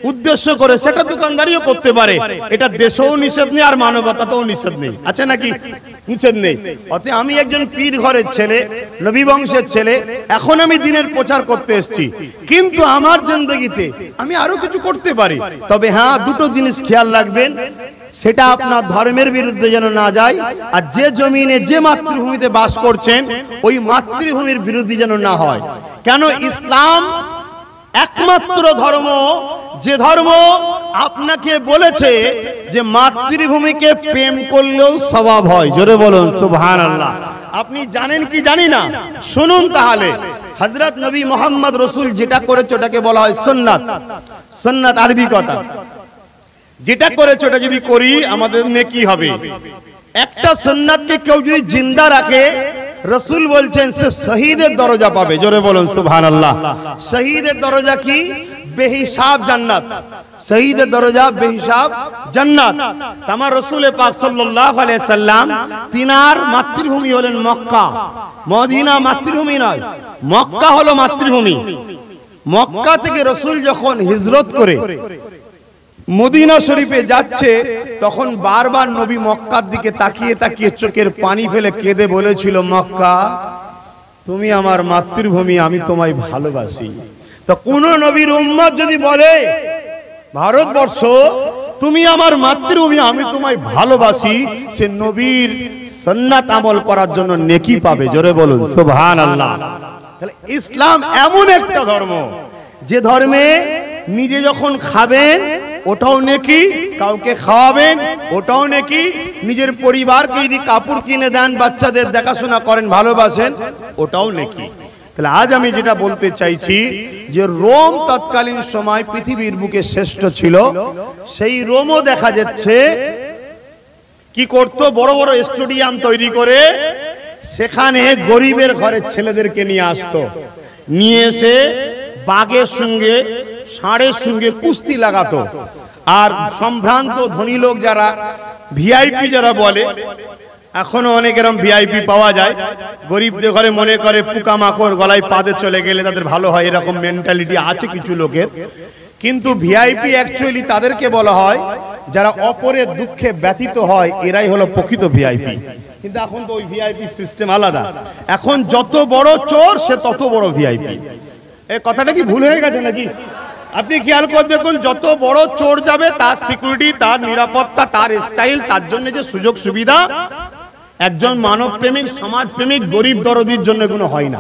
উদ্দেশ্য করে সেটা দোকানদারিও করতে পারে। এটা দেশেও নিষেধ নেই আর মানবতাতেও নিষেধ নেই, আছে নাকি? নিষেধ নেই। অতএব আমি একজন পীর ঘরের ছেলে, নবী বংশের ছেলে, এখন আমি দ্বীনের প্রচার করতে এসেছি, কিন্তু আমার জিন্দেগিতে আমি আরো কিছু করতে পারি। তবে হ্যাঁ, দুটো জিনিস খেয়াল রাখবেন, সেটা আপনার ধর্মের বিরুদ্ধে যেন না যায়, আর যে জমিনে যে মাতৃভূমিতে বাস করছেন ওই মাতৃভূমির বিরুদ্ধে যেন না হয়। কেন? ইসলাম একমাত্র ধর্ম যে ধর্ম আপনাকে বলেছে যে মাতৃভূমিকে প্রেম করলেও সওয়াব হয়। জোরে বলুন সুবহানাল্লাহ। আপনি জানেন কি জানি না, শুনুন তাহলে। হযরত নবী মুহাম্মদ রাসূল যেটা করেছে ওটাকে বলা হয় সুন্নাত। সুন্নাত আরবি কথা, যেটা করেছে ওটা যদি করি আমাদের নেকি হবে। একটা সুন্নাতকে কেউ যদি জিন্দা রাখে, রাসূল বলছেন সে শহীদের দরজা পাবে। জোরে বলুন সুবহানাল্লাহ। শহীদের দরজা কি? বেহিসাব জান্নাত। শহীদের দরজা বেহিসাব জান্নাত। আমার রাসূল পাক সাল্লাল্লাহু আলাইহি সাল্লাম তিনার মাতৃভূমি হলেন মক্কা। মদিনা মাতৃভূমি নয়, মক্কা হলো মাতৃভূমি। মক্কা থেকে রাসূল যখন হিজরত করে মদিনা শরীফে যাচ্ছে, তখন বারবার নবী মক্কার দিকে তাকিয়ে তাকিয়ে চোখের পানি ফেলে কেঁদে বলেছিল, মক্কা তুমি আমার মাতৃভূমি, আমি তোমায় ভালোবাসি। তো কোন নবীর উম্মত যদি বলে ভারতবর্ষ তুমি আমার মাতৃভূমি, আমি তোমায় ভালোবাসি, সে নবীর সুন্নাত আমল করার জন্য নেকি পাবে। জোরে বলুন সুবহানাল্লাহ। তাহলে ইসলাম এমন একটা ধর্ম, যে ধর্মে নিজে যখন খাবেন ওটাও নেকি, কাউকে খাওয়াবেন ওটাও নেকি, নিজের পরিবারকে যদি কাপড় কিনে দেন, বাচ্চাদের দেখাশোনা করেন, ভালোবাসেন, ওটাও নেকি। তাহলে আজ আমি যেটা বলতে চাইছি যে রোম তৎকালীন সময় পৃথিবীর বুকে শ্রেষ্ঠ ছিল। সেই রোমও দেখা যাচ্ছে কি করতো, বড় বড় স্টেডিয়াম তৈরি করে সেখানে গরিবের ঘরের ছেলেদেরকে নিয়ে আসতো, নিয়ে এসে বাঘের সঙ্গে ষাঁড়ের সঙ্গে কুস্তি লাগাতো। আর সম্ভ্রান্ত ধনী লোক যারা ভিআইপি যারা বলে, এখনো অনেক এরকম ভিআইপি পাওয়া যায়, গরিবদের ঘরে মনে করে পোকামাকড় গলায় পাদে চলে গেলে তাদের ভালো হয়, এরকম মেন্টালিটি আছে কিছু লোকের। কিন্তু ভিআইপি অ্যাকচুয়ালি তাদেরকে বলা হয় যারা অপরের দুঃখে ব্যথিত হয়, এরাই হলো প্রকৃত ভিআইপি। কিন্তু এখন তো ওই ভিআইপি সিস্টেম আলাদা, এখন যত বড় চোর সে তত বড় ভিআইপি। এই কথাটা কি ভুল হয়ে গেছে নাকি? আপনি খেয়াল করে দেখুন, যত বড় চোর যাবে তার সিকিউরিটি, তার নিরাপত্তা, তার স্টাইল, তার জন্য যে সুযোগ সুবিধা, একজন মানব প্রেমিক, সমাজ প্রেমিক, গরিব দরদির জন্য কোনো হয় না।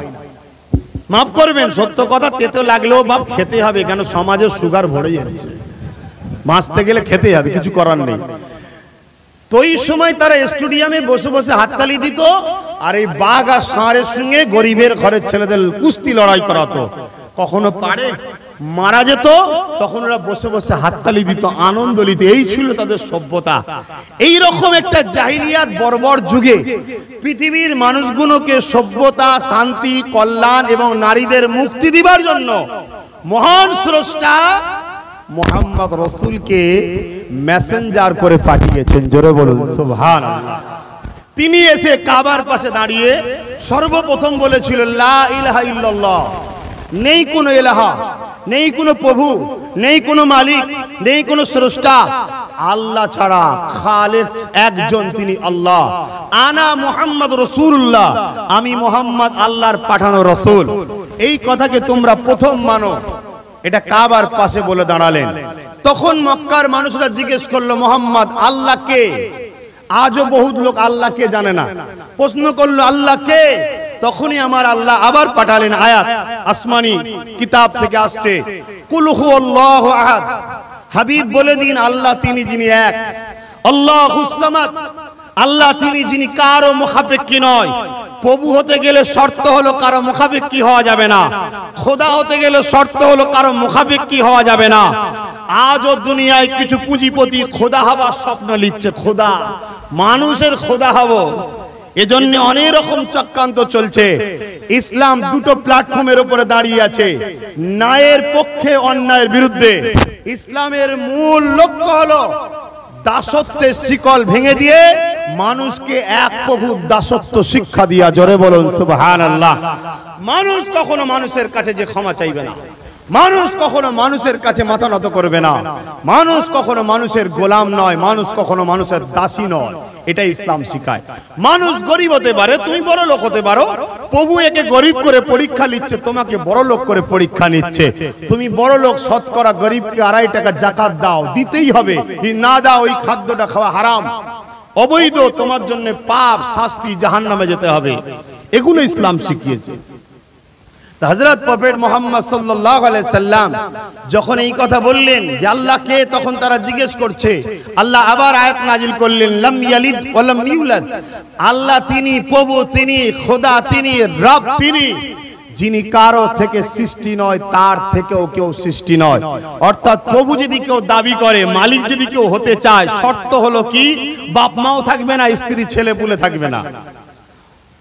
মাফ করবেন, সত্য কথা তেতো লাগলেও বাপ খেতে হবে, কেন সমাজের সুগার ভরে যাচ্ছে, বাঁচতে গেলে খেতে হবে, কিছু করার নেই। তো এই সময় তারা স্টেডিয়ামে বসে বসে হাততালি দিত, আর এই বাঘ আর ষাঁড়ের সঙ্গে গরিবের ঘরের ছেলেদের কুস্তি লড়াই করাতো। কখনো পারে মারা যেত, তখন ওরা বসে বসে হাততালি দিত, আনন্দ নিত। এই ছিল তাদের সভ্যতা। এই রকম একটা জাহিলিয়াত বর্বর যুগে পৃথিবীর মানুষগুলোকে সভ্যতা, শান্তি, কল্যাণ এবং নারীদের মুক্তি দিবার জন্য মহান স্রষ্টা মুহাম্মদ রাসূলকে মেসেঞ্জার করে পাঠিয়েছেন। জোরে বলুন সুবহানাল্লাহ। তিনি এসে কাবার পাশে দাঁড়িয়ে সর্বপ্রথম বলেছিল, লা ইলাহা ইল্লাল্লাহ, নেই কোনো ইলাহা, নেই কোনো প্রভু, নেই কোনো মালিক, নেই কোনো স্রষ্টা, আল্লাহ ছাড়া খালেক একজন, তিনি আল্লাহ। আনা মুহাম্মদ রাসূলুল্লাহ, আমি মুহাম্মদ আল্লাহর পাঠানো রাসূল। এই কথাকে তোমরা প্রথম মানো। এটা কাবার পাশে বলে দাঁড়ালেন। তখন মক্কার মানুষরা জিজ্ঞেস করলো, মুহাম্মদ আল্লাহ কে? আজও বহুত লোক আল্লাহ কে জানে না। প্রশ্ন করলো, আল্লাহ কে? তখনই আমার আল্লাহ আবার পাঠালেন আয়াত, আসমানি কিতাব থেকে আসছে, কুল হুয়াল্লাহু আহাদ, হাবিব বলে দিন আল্লাহ তিনি যিনি এক, আল্লাহুস সামাদ, আল্লাহ তিনি যিনি কারো মুখাপেক্ষী নয়। প্রভু হতে গেলে শর্ত হলো কারো মুখাপেক্ষী হওয়া যাবে না। খোদা হতে গেলে শর্ত হলো কারো মুখাপেক্ষী হওয়া যাবে না। আজও দুনিয়ায় কিছু পুঁজিপতি খোদা হবার স্বপ্ন নিচ্ছে। খোদা, মানুষের খোদা হব, এজন্য অনেক রকম চক্রান্ত চলছে। ইসলাম দুটো প্ল্যাটফর্মের উপরে দাঁড়িয়ে আছে, ন্যায়ের পক্ষে, অন্যায়ের বিরুদ্ধে। ইসলামের মূল লক্ষ্য হলো দাসত্বের শিকল ভেঙে দিয়ে মানুষকে এক প্রভুর দাসত্ব শিক্ষা দিয়া। জোরে বলুন সুবহানাল্লাহ। মানুষ কখনো মানুষের কাছে যে ক্ষমা চাইবে না, মানুষ কখনো মানুষের কাছে মাথা নত করবে না, মানুষ কখনো মানুষের গোলাম নয়, মানুষ কখনো মানুষের দাসী নয়। এটা ইসলাম শিখায়। মানুষ গরিব হতে পারে, তুমি বড় লোক হতে পারো। প্রভু একে গরিব করে পরীক্ষা নিচ্ছে, তোমাকে বড় লোক করে পরীক্ষা নিচ্ছে। তুমি বড় লোক, শতকরা গরিবকে 2.5 টাকা যাকাত দাও, দিতেই হবে। না দাও, ওই খাদ্যটা খাওয়া হারাম, অবৈধ, তোমার জন্য পাপ, শাস্তি, জাহান্নামে যেতে হবে। এগুলো ইসলাম শিখিয়েছে। হযরত প্রফেট মুহাম্মদ সাল্লাল্লাহু আলাইহি সাল্লাম যখন এই কথা বললেন যে আল্লাহ কে, তখন তারা জিজ্ঞেস করছে। আল্লাহ আবার আয়াত নাজিল করলেন, লাম ইয়ালিদ ওয়া লাম ইউলাদ, আল্লাহ তিনি প্রভু, তিনি খোদা, তিনি রব, তিনি যিনি কারো থেকে সৃষ্টি নয়, তার থেকেও কেউ সৃষ্টি নয়। অর্থাৎ প্রভু যদি কেউ দাবি করে, মালিক যদি কেউ হতে চায়, শর্ত হলো কি, বাপ মাও থাকবে না, স্ত্রী ছেলে পুলে থাকবে না।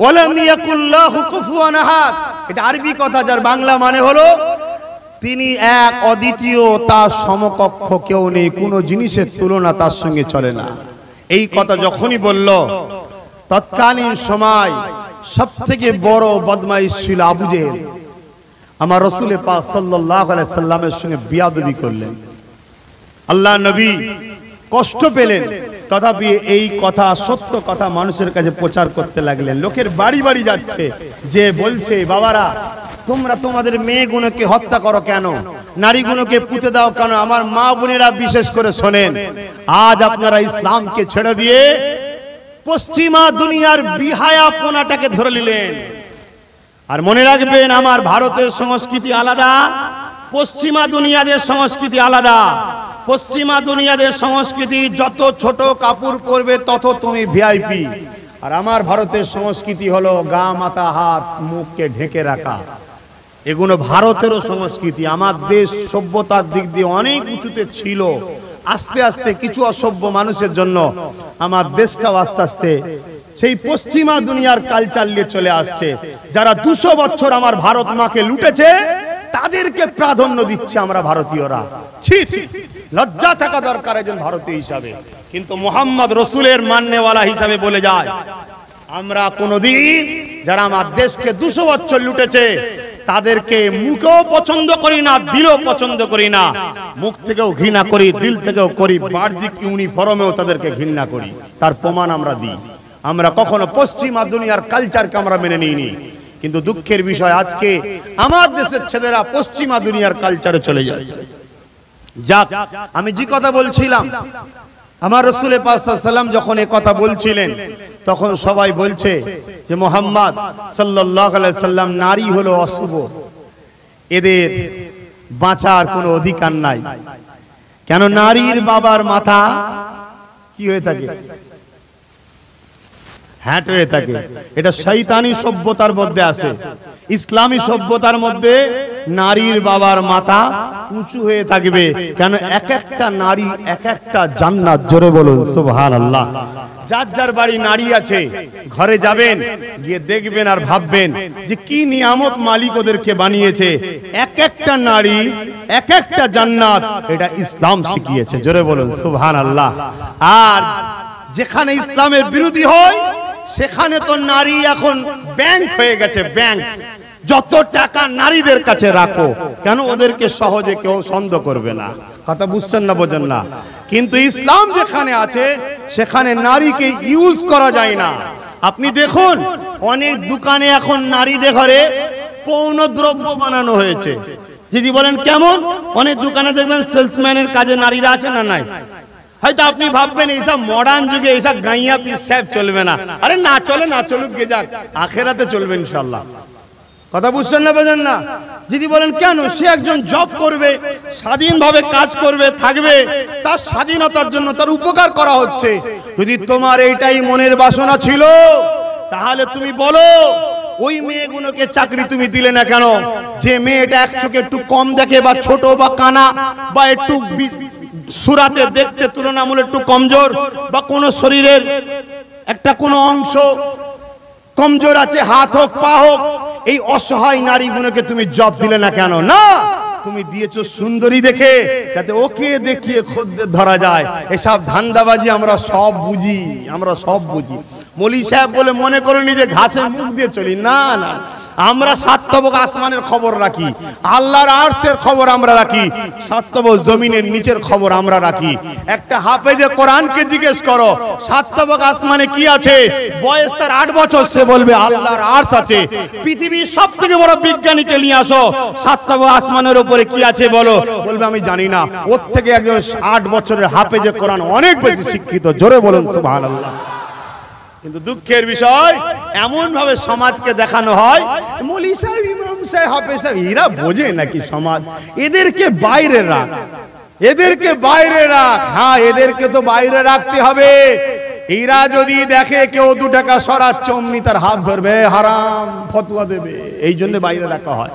ওয়ালাম ইয়াকুল্লাহু কুফুয়ান আহাদ, এটা আরবি কথা, যার বাংলা মানে হলো তিনি এক, অদ্বিতীয়, তার সমকক্ষ কেউ নেই, কোনো জিনিসের তুলনা তার সঙ্গে চলে না। এই কথা যখনই বলল, তৎকালীন সময় সবথেকে বড় বদমাইশ ছিল আবু জেহেল। আমার রাসূল পাক সাল্লাল্লাহু আলাইহি সাল্লামের সঙ্গে বিয়াদবি করলেন। আল্লাহ নবী কষ্ট পেলেন, তথাপি এই কথা, সত্য কথা মানুষের কাছে প্রচার করতে লাগলেন। লোকের বাড়ি বাড়ি যাচ্ছে, যে বলছে, বাবারা তোমরা তোমাদের মেয়েগুলোকে হত্যা করো কেন, নারীগুলোকে পুঁতে দাও কেন? আমার মা বোনেরা বিশেষ করে শোনেন, আজ আপনারা ইসলামকে ছেড়ে দিয়ে পশ্চিমা দুনিয়ার বিহায়াপনাটাকে ধরে নিলেন। আর মনে রাখবেন, আমার ভারতের সংস্কৃতি আলাদা, পশ্চিমা দুনিয়াদের সংস্কৃতি আলাদা। পশ্চিমা দুনিয়াদের সংস্কৃতি যত ছোট কাপড় পরবে তত তুমি ভিআইপি, আর আমার ভারতের সংস্কৃতি হলো গা মাথা হাত মুখকে ঢেকে রাখা। এগুলো ভারতেরও সংস্কৃতি। আমার দেশ সভ্যতার দিক দিয়ে অনেক উঁচুতে ছিল, আস্তে আস্তে কিছু অসভ্য মানুষের জন্য আমার দেশটাও আস্তে আস্তে সেই পশ্চিমা দুনিয়ার কালচার নিয়ে চলে আসছে। যারা 200 বছর আমার ভারত মাকে লুটেছে, তাদেরকে প্রাধান্য দিচ্ছে আমরা ভারতীয়রা। ছি ছি, লজ্জা থাকা দরকার একজন ভারতীয় হিসাবে। কিন্তু মুহাম্মদ রাসূলের মাননেওয়ালা হিসাবে বলে যায়, আমরা কোনদিন যারা আমার দেশকে 200 বছর লুটেছে তাদেরকে মুখেও পছন্দ করি না, দিলেও পছন্দ করি না। মুখ থেকেও ঘৃণা করি, দিল থেকেও করি, বাহ্যিক ইউনিফর্মেও তাদেরকে ঘৃণা করি। তার প্রমাণ আমরা দিই। আমরা কখনো পশ্চিমা দুনিয়ার কালচারকে আমরা মেনে নিইনি। কিন্তু দুঃখের বিষয়, আজকে আমার দেশের ছেলেরা পশ্চিমা দুনিয়ার কালচারে চলে যাচ্ছে। যাক, আমি যে কথা বলছিলাম, আমার রাসূল পাক সাল্লাল্লাহু আলাইহি ওয়াসাল্লাম যখন এই কথা বলছিলেন, তখন সবাই বলছে যে মুহাম্মদ সাল্লাল্লাহু আলাইহি ওয়াসাল্লাম নারী হলো অশুভ, এদের বাঁচার কোনো অধিকার নাই। কেন? নারীর বাবার মাথা কি হয়ে থাকে? হ্যাট হয়ে থাকে। এটা শয়তানি সভ্যতার মধ্যে আছে। ইসলামী সভ্যতার মধ্যে নারীর বাবার মাথা উঁচু হয়ে থাকবে। কেন? এক একটা নারী এক একটা জান্নাত। জোরে বলুন সুবহানাল্লাহ। যার যার বাড়ি নারী আছে, ঘরে যাবেন, গিয়ে দেখবেন আর ভাববেন যে কি নিয়ামত মালিক ওদেরকে বানিয়েছে। এক একটা নারী এক একটা জান্নাত। এটা ইসলাম শিখিয়েছে। জোরে বলুন সুবহানাল্লাহ। আর যেখানে ইসলামের বিরোধী হয় সেখানে তো নারী এখন ব্যাংক হয়ে গেছে, ব্যাংক। যত টাকা নারীদের কাছে রাখো, কেন? ওদেরকে সহজে কেউ সন্দেহ করবে না। কথা বুঝছেন না, বোঝেন না? কিন্তু ইসলাম যেখানে আছে সেখানে নারীকে ইউজ করা যায় না। আপনি দেখুন অনেক দোকানে এখন নারীদের ঘরে পৌন দ্রব্য বানানো হয়েছে। যদি বলেন কেমন? অনেক দোকানে দেখবেন সেলসম্যানের কাজে নারীরা আছে না নাই? হয়তো আপনি ভাববেন এইসব মডার্ন যুগে এইসব গাইয়া পিসাব চলবে না। আরে না চলে, না চলুক গে যাক, আখেরাতে চলবে ইনশাআল্লাহ। কথা বুঝছেন না, বোঝেন না? যদি বলেন কেন? সে একজন জব করবে, স্বাধীনভাবে কাজ করবে, থাকবে, তার স্বাধীনতার জন্য তার উপকার করা হচ্ছে। যদি তোমার এইটাই মনের বাসনা ছিল তাহলে তুমি বলো ওই মেয়েগুলোকে চাকরি তুমি দিলে না কেন? যে মেয়েটা এক চোখে একটু কম দেখে বা ছোট বা কানা বা একটু সুরাতে দেখতে তুলনামূলক একটু কমজোর বা কোন শরীরের একটা কোন অংশ কমজোর আছে, হাত হোক পা হোক, এই অসহায় নারীগুলোকে তুমি জব দিলে না কেন? না, তুমি দিয়েছো সুন্দরী দেখে, যাতে ওকে দেখিয়ে খদ্দের ধরা যায়। এসব ধান্দাবাজি আমরা সব বুঝি, আমরা সব বুঝি। মৌলী সাহেব বলে মনে করেনি যে ঘাসে মুখ দিয়ে চলি, না না। আমরা সাতবক আসমানের খবর রাখি, আল্লাহর আরশের খবর আমরা রাখি, সাতবক জমিনের নিচের খবর আমরা রাখি। একটা হাফেজে কোরআনকে জিজ্ঞেস করো সাতবক আসমানে কি আছে, বয়স তার 8 বছর, সে বলবে আল্লাহর আরশ আছে। পৃথিবীর সবথেকে বড় বিজ্ঞানীকে নিয়ে আসো, সাতবক আসমানের উপরে কি আছে বলো, বলবে আমি জানি না। ওর থেকে একজন 8 বছরের হাফেজে কোরআন অনেক বেশি শিক্ষিত। জোরে বলুন সুবহানাল্লাহ। কিন্তু দুঃখের বিষয় এমন ভাবে সমাজকে দেখানো হয়, মৌলী সাহেব, ইমাম সাহেব, হাফেজ সাহেব, এরা বোঝে নাকি সমাজ? এদেরকে বাইরে রাখ, এদেরকে বাইরে রাখ। হ্যাঁ, এদেরকে তো বাইরে রাখতে হবে। এরা যদি দেখে কেউ 2 টাকা সরাচ্ছে, অমনি তার হাত ধরবে, হারাম ফতোয়া দেবে। এই জন্য বাইরে রাখা হয়।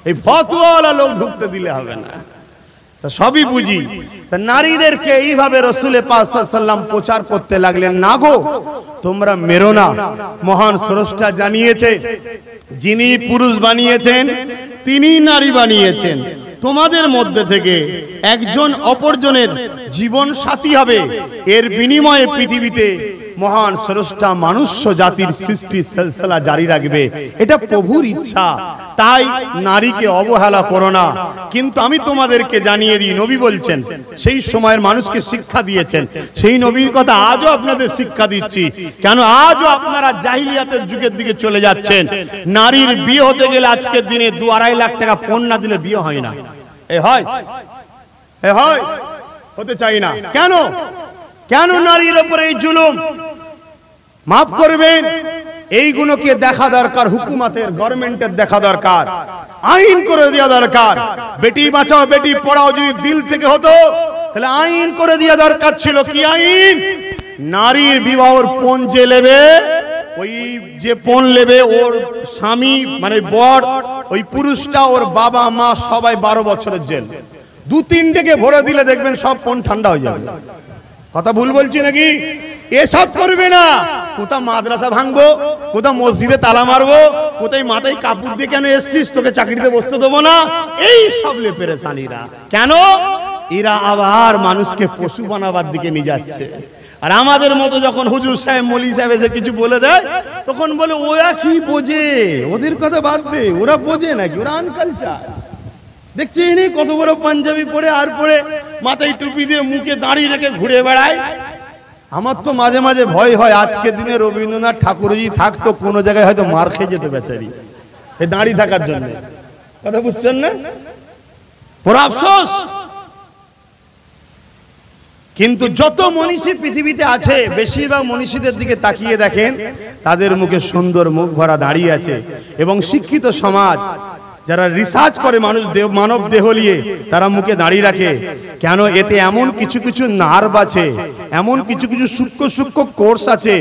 এই ফতোয়াওয়ালা লোক ঢুকতে দিলে হবে না। সবই বুঝি। নারীদেরকে এইভাবে রাসূল পাক সাল্লাল্লাহু আলাইহি ওয়াসাল্লাম প্রচার করতে লাগলেন, না গো তোমরা মেরো না। মহান স্রষ্টা জানিয়েছে, যিনি পুরুষ বানিয়েছেন তিনি নারী বানিয়েছেন। তোমাদের মধ্যে থেকে একজন অপরজনের জীবন সাথী হবে, এর বিনিময়ে পৃথিবীতে মহান স্রষ্টা মানুষ্য জাতির সৃষ্টি সিলসিলা জারি রাখবে। এটা প্রভুর ইচ্ছা, তাই নারীকে অবহেলা করো না। কিন্তু আমি তোমাদেরকে জানিয়ে দিই, নবী বলছেন, সেই সময়ের মানুষকে শিক্ষা দিয়েছেন, সেই নবীর কথা আজও আপনাদের শিক্ষা দিচ্ছি। কেন? আজও আপনারা জাহিলিয়াতের যুগের দিকে চলে যাচ্ছেন। নারীর বিয়ে হতে গেলে আজকের দিনে 2-2.5 লাখ টাকা পণ না দিলে বিয়ে হয় না। এ হয়, এ হয়, হতে চাই না। কেন? কেন নারীর উপরে এই জুলুম? মাফ করবেন, এইগুলোকে দেখা দরকার, হুকুমতের, গভর্নমেন্টের দেখা দরকার, আইন করে দেওয়া দরকার। বেটি বাঁচাও বেটি পড়াও যদি দিল থেকে হতো তাহলে আইন করে দেওয়া দরকার ছিল। কি আইন? নারীর বিবাহর পণ যে নেবে, ওই যে পণ নেবে ওর স্বামী মানে বর, ওই পুরুষটা, ওর বাবা মা সবাই 12 বছরের জেল। 2-3টেকে ভরে দিলে দেখবেন সব পণ ঠান্ডা হয়ে যাবে। কথা ভুল বলছি নাকি? এসব করবে না। কোথা মাদ্রাসা ভাঙবো, কোথা মসজিদে তালা মারবো, কোথায় মাথায় কাপড় দিয়ে কেন এসছিস, তোকে চাকরিতে বসতে দেবো না, এই সব লে পেরেছানিরা। কেন? এরা আবার মানুষকে পশু বানাবার দিকে নিয়ে যাচ্ছে। আর আমাদের মতো যখন হুজুর সাহেব, মৌলী সাহেব এসে কিছু বলে দেয়, তখন বলে ওরা কি বোঝে, ওদের কথা বাদ দে, ওরা বোঝে নাকি, ওরা আনকালচার। দেখছি ইনি কত বড় পাঞ্জাবি পরে, আর পরে মাথায় টুপি দিয়ে মুখে দাড়ি রেখে ঘুরে বেড়ায়। আমার তো মাঝে মাঝে ভয় হয়, আজকের দিনে রবীন্দ্রনাথ ঠাকুর যদি থাকতো কোনো জায়গায় হয়তো মার খেয়ে যেত বেচারি, এই দাড়ি থাকার জন্য। কথা বুঝছেন না? ওর আফসোস। কিন্তু যত মনীষী পৃথিবীতে আছে, বেশিরভাগ মনীষীদের দিকে তাকিয়ে দেখেন, তাদের মুখে সুন্দর মুখ ভরা দাঁড়িয়ে আছে। এবং শিক্ষিত সমাজ, যারা রিসার্চ করে মানব দেহ নিয়ে, তারা মুখে দাঁড়িয়ে রাখে কেন? এতে এমন কিছু কিছু নার্ভ আছে, এমন কিছু কিছু সূক্ষ্ম সূক্ষ্ম কোর্স আছে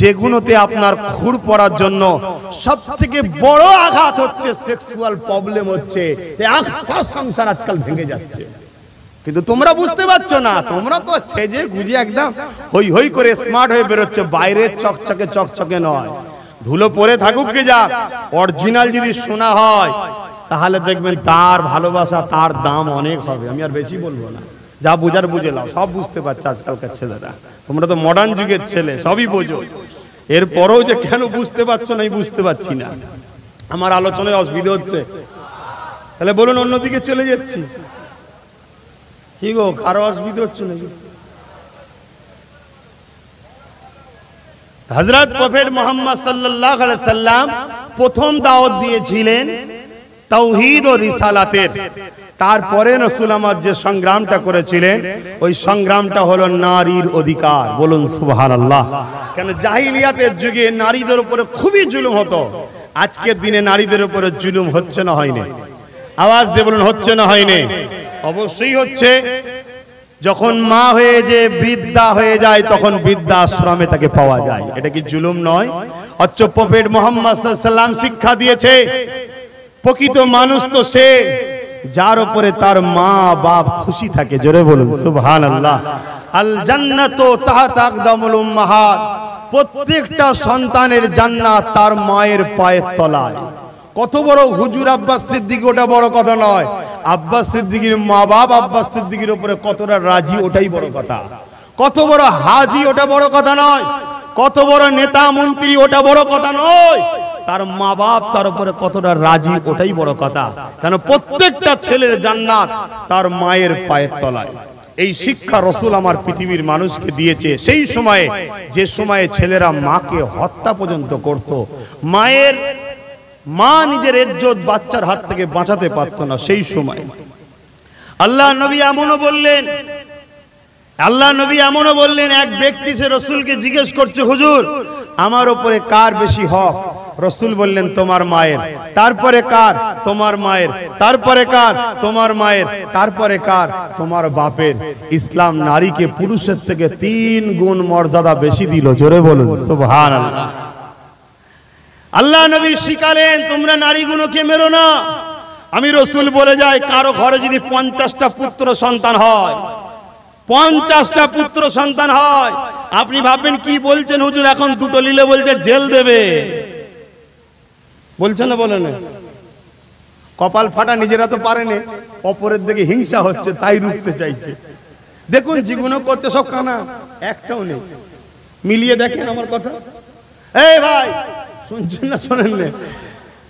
যেগুলোতে আপনার খুর পড়ার জন্য সব থেকে বড় আঘাত হচ্ছে সেক্সুয়াল প্রবলেম হচ্ছে। সংসার আজকাল ভেঙে যাচ্ছে, কিন্তু তোমরা বুঝতে পারছো না। তোমরা তো সেজে গুজে একদম হই হই করে স্মার্ট হয়ে বেরোচ্ছে, বাইরে চকচকে চকচকে নয়। ধুলো পরে থাকুক কে যাক, অরিজিনাল যদি শোনা হয় তাহলে দেখবেন তার ভালোবাসা, তার দাম অনেক হবে। আমি আর বেশি বলবো না, যা বুঝার বুঝে নাও। সব বুঝতে পারছে আজকালকার ছেলেরা, তোমরা তো মডার্ন যুগের ছেলে, সবই বোঝো। এরপরেও যে কেন বুঝতে পারছো না, বুঝতে পারছি না। আমার আলোচনায় অসুবিধা হচ্ছে, তাহলে বলুন অন্যদিকে চলে যাচ্ছি। কি গো, কারো অসুবিধা হচ্ছে নাকি? হযরত প্রফেট মুহাম্মদ সাল্লাল্লাহু আলাইহি সাল্লাম প্রথম দাওয়াত দিয়েছিলেন তাওহীদ ও রিসালাতের। তারপরে রাসূল আমার যে সংগ্রামটা করেছিলেন, ওই সংগ্রামটা হলো নারীর অধিকার। বলুন সুবহানাল্লাহ। কেন জাহিলিয়াতের যুগে নারীদের উপরে খুবই জুলুম হতো। আজকের দিনে নারীদের উপরে জুলুম হচ্ছে না হয়নি? আওয়াজ দিয়ে বলুন, হচ্ছে না হয়নি? অবশ্যই হচ্ছে। যখন মা হয়ে যে বৃদ্ধা হয়ে যায়, তখন বৃদ্ধাশ্রমে তাকে পাওয়া যায়। এটা কি জুলুম নয়? অথচ প্রফেট মুহাম্মদ সাল্লাল্লাহু আলাইহি সাল্লাম শিক্ষা দিয়েছে, প্রকৃত মানুষ তো সে যার উপরে তার মা বাপ খুশি থাকে। জোরে বলুন সুবহানাল্লাহ। আল জান্নাতু তাহতা আকদামুল উম্মাহাত। প্রত্যেকটা সন্তানের জান্নাত তার মায়ের পায়ের তলায়। কত বড় হুজুর আব্বাস সিদ্দিক, ওটা বড় কথা নয়। আব্বাস সিদ্দিকের মা বাপ আব্বাস সিদ্দিকের উপরে কতটা রাজি, ওটাই বড় কথা। কত বড় হাজি, ওটা বড় কথা নয়। কত বড় নেতা মন্ত্রী, ওটা বড় কথা নয়। তার মা বাপ তার উপরে কতটা রাজি, ওটাই বড় কথা। কেন? প্রত্যেকটা ছেলের জান্নাত তার মায়ের পায়ের তলায়। এই শিক্ষা রাসূল আমার পৃথিবীর মানুষকে দিয়েছে সেই সময়ে, যে সময়ে ছেলেরা মাকে হত্যা পর্যন্ত করত। মা নিজের ইজ্জত বাচ্চার হাত থেকে বাঁচাতে পারত না। সেই সময় আল্লাহ নবী এমনও বললেন, এক ব্যক্তি সে রাসূলকে জিজ্ঞেস করছে, হুজুর আমার উপরে কার বেশি হক? রাসূল বললেন, তোমার মায়ের। তারপরে কার? তোমার মায়ের। তারপরে কার? তোমার মায়ের। তারপরে কার? তোমার বাপের। ইসলাম নারীকে পুরুষের থেকে 3 গুণ মর্যাদা বেশি দিল। জোরে বলুন সুবহানাল্লাহ। আল্লাহ নবী শিখালেন, তোমরা নারীগুলোকে মেরো না। আমি রাসূল বলে যাই, কারো ঘরে যদি 50টা পুত্র সন্তান হয়, 50টা পুত্র সন্তান হয়, আপনি ভাববেন কি বলছেন হুজুর, এখন দুটো নিলে বলছে জেল দেবে। বলছেন না? বলেন। কপাল ফাটা, নিজেরা তো পারেনি, অপরের দিকে হিংসা হচ্ছে, তাই রুখতে চাইছে। দেখুন যেগুলো করছে সব কানা, একটাও নেই। মিলিয়ে দেখেন আমার কথা। এই ভাই, শুনছেন না শোনেন না?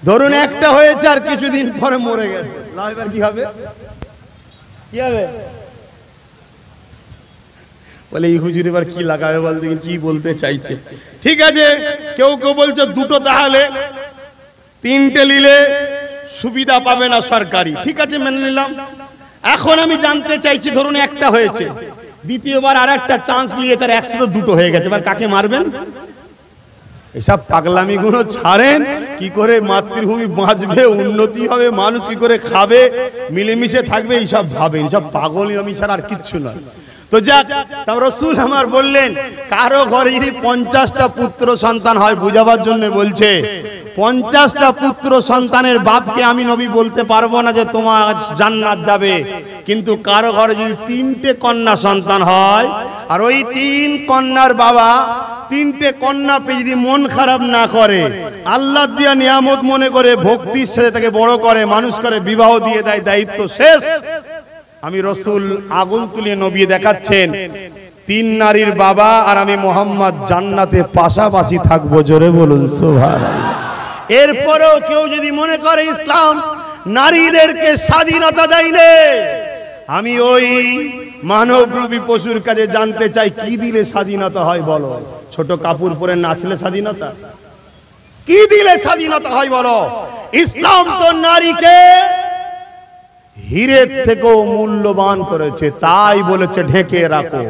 ধরুন একটা হয়েছে আর কিছুদিন পরে মরে গেছে, এবার কি হবে? কি হবে? বলে এই হুজুর এবার কি লাগাবে, বলতে কি বলতে চাইছে। ঠিক আছে, কেউ কেউ বলছে দুটো, তাহলে 3টে নিলে সুবিধা পাবে না সরকারি। ঠিক আছে, মেনে নিলাম। এখন আমি জানতে চাইছি, ধরুন একটা হয়েছে, দ্বিতীয়বার আর একটা চান্স নিয়ে তার একসাথে দুটো হয়ে গেছে, এবার কাকে মারবেন? এসব পাগলামি গুলো ছাড়েন। কি করে মাতৃভূমি বাঁচবে, উন্নতি হবে, মানুষ কি করে খাবে, মিলেমিশে থাকবে, এইসব ভাবেন। এইসব পাগলামি ছাড়া আর কিচ্ছু নয়। তো যাক, রাসূল আমার বললেন, কারো ঘরে যদি 50টা পুত্র সন্তান হয়, বুঝাবার জন্য বলছে, 50টা পুত্র সন্তানের বাপকে আমি নবী বলতে পারবো না যে তোমার জান্নাত যাবে, কিন্তু কারো ঘরে যদি 3টে কন্যা সন্তান হয়, আর ওই 3 কন্যার বাবা 3টে কন্যা পেয়ে যদি মন খারাপ না করে, আল্লাহ দিয়া নিয়ামত মনে করে ভক্তির সাথে তাকে বড় করে, মানুষ করে, বিবাহ দিয়ে দেয়, দায়িত্ব শেষ। আমি রাসূল আগুন তুলে নবী দেখাচ্ছেন, 3 নারীর বাবা আর আমি মুহাম্মদ জান্নাতে পাশাপাশি থাকবো। জোরে বলুন সুবহানাল্লাহ। এরপরেও কেউ যদি মনে করে ইসলাম নারীদেরকে স্বাধীনতা দেয়নি, আমি ওই মানবরূপী পশুর কাছে জানতে চাই, কি দিলে স্বাধীনতা হয় বলো? ছোট কাপড় পরে নাচলে স্বাধীনতা? কি দিলে স্বাধীনতা হয় বলো? ইসলাম তো নারীকে হীরের থেকেও মূল্যবান করেছে, তাই বলেছে ঢেকে রাখো।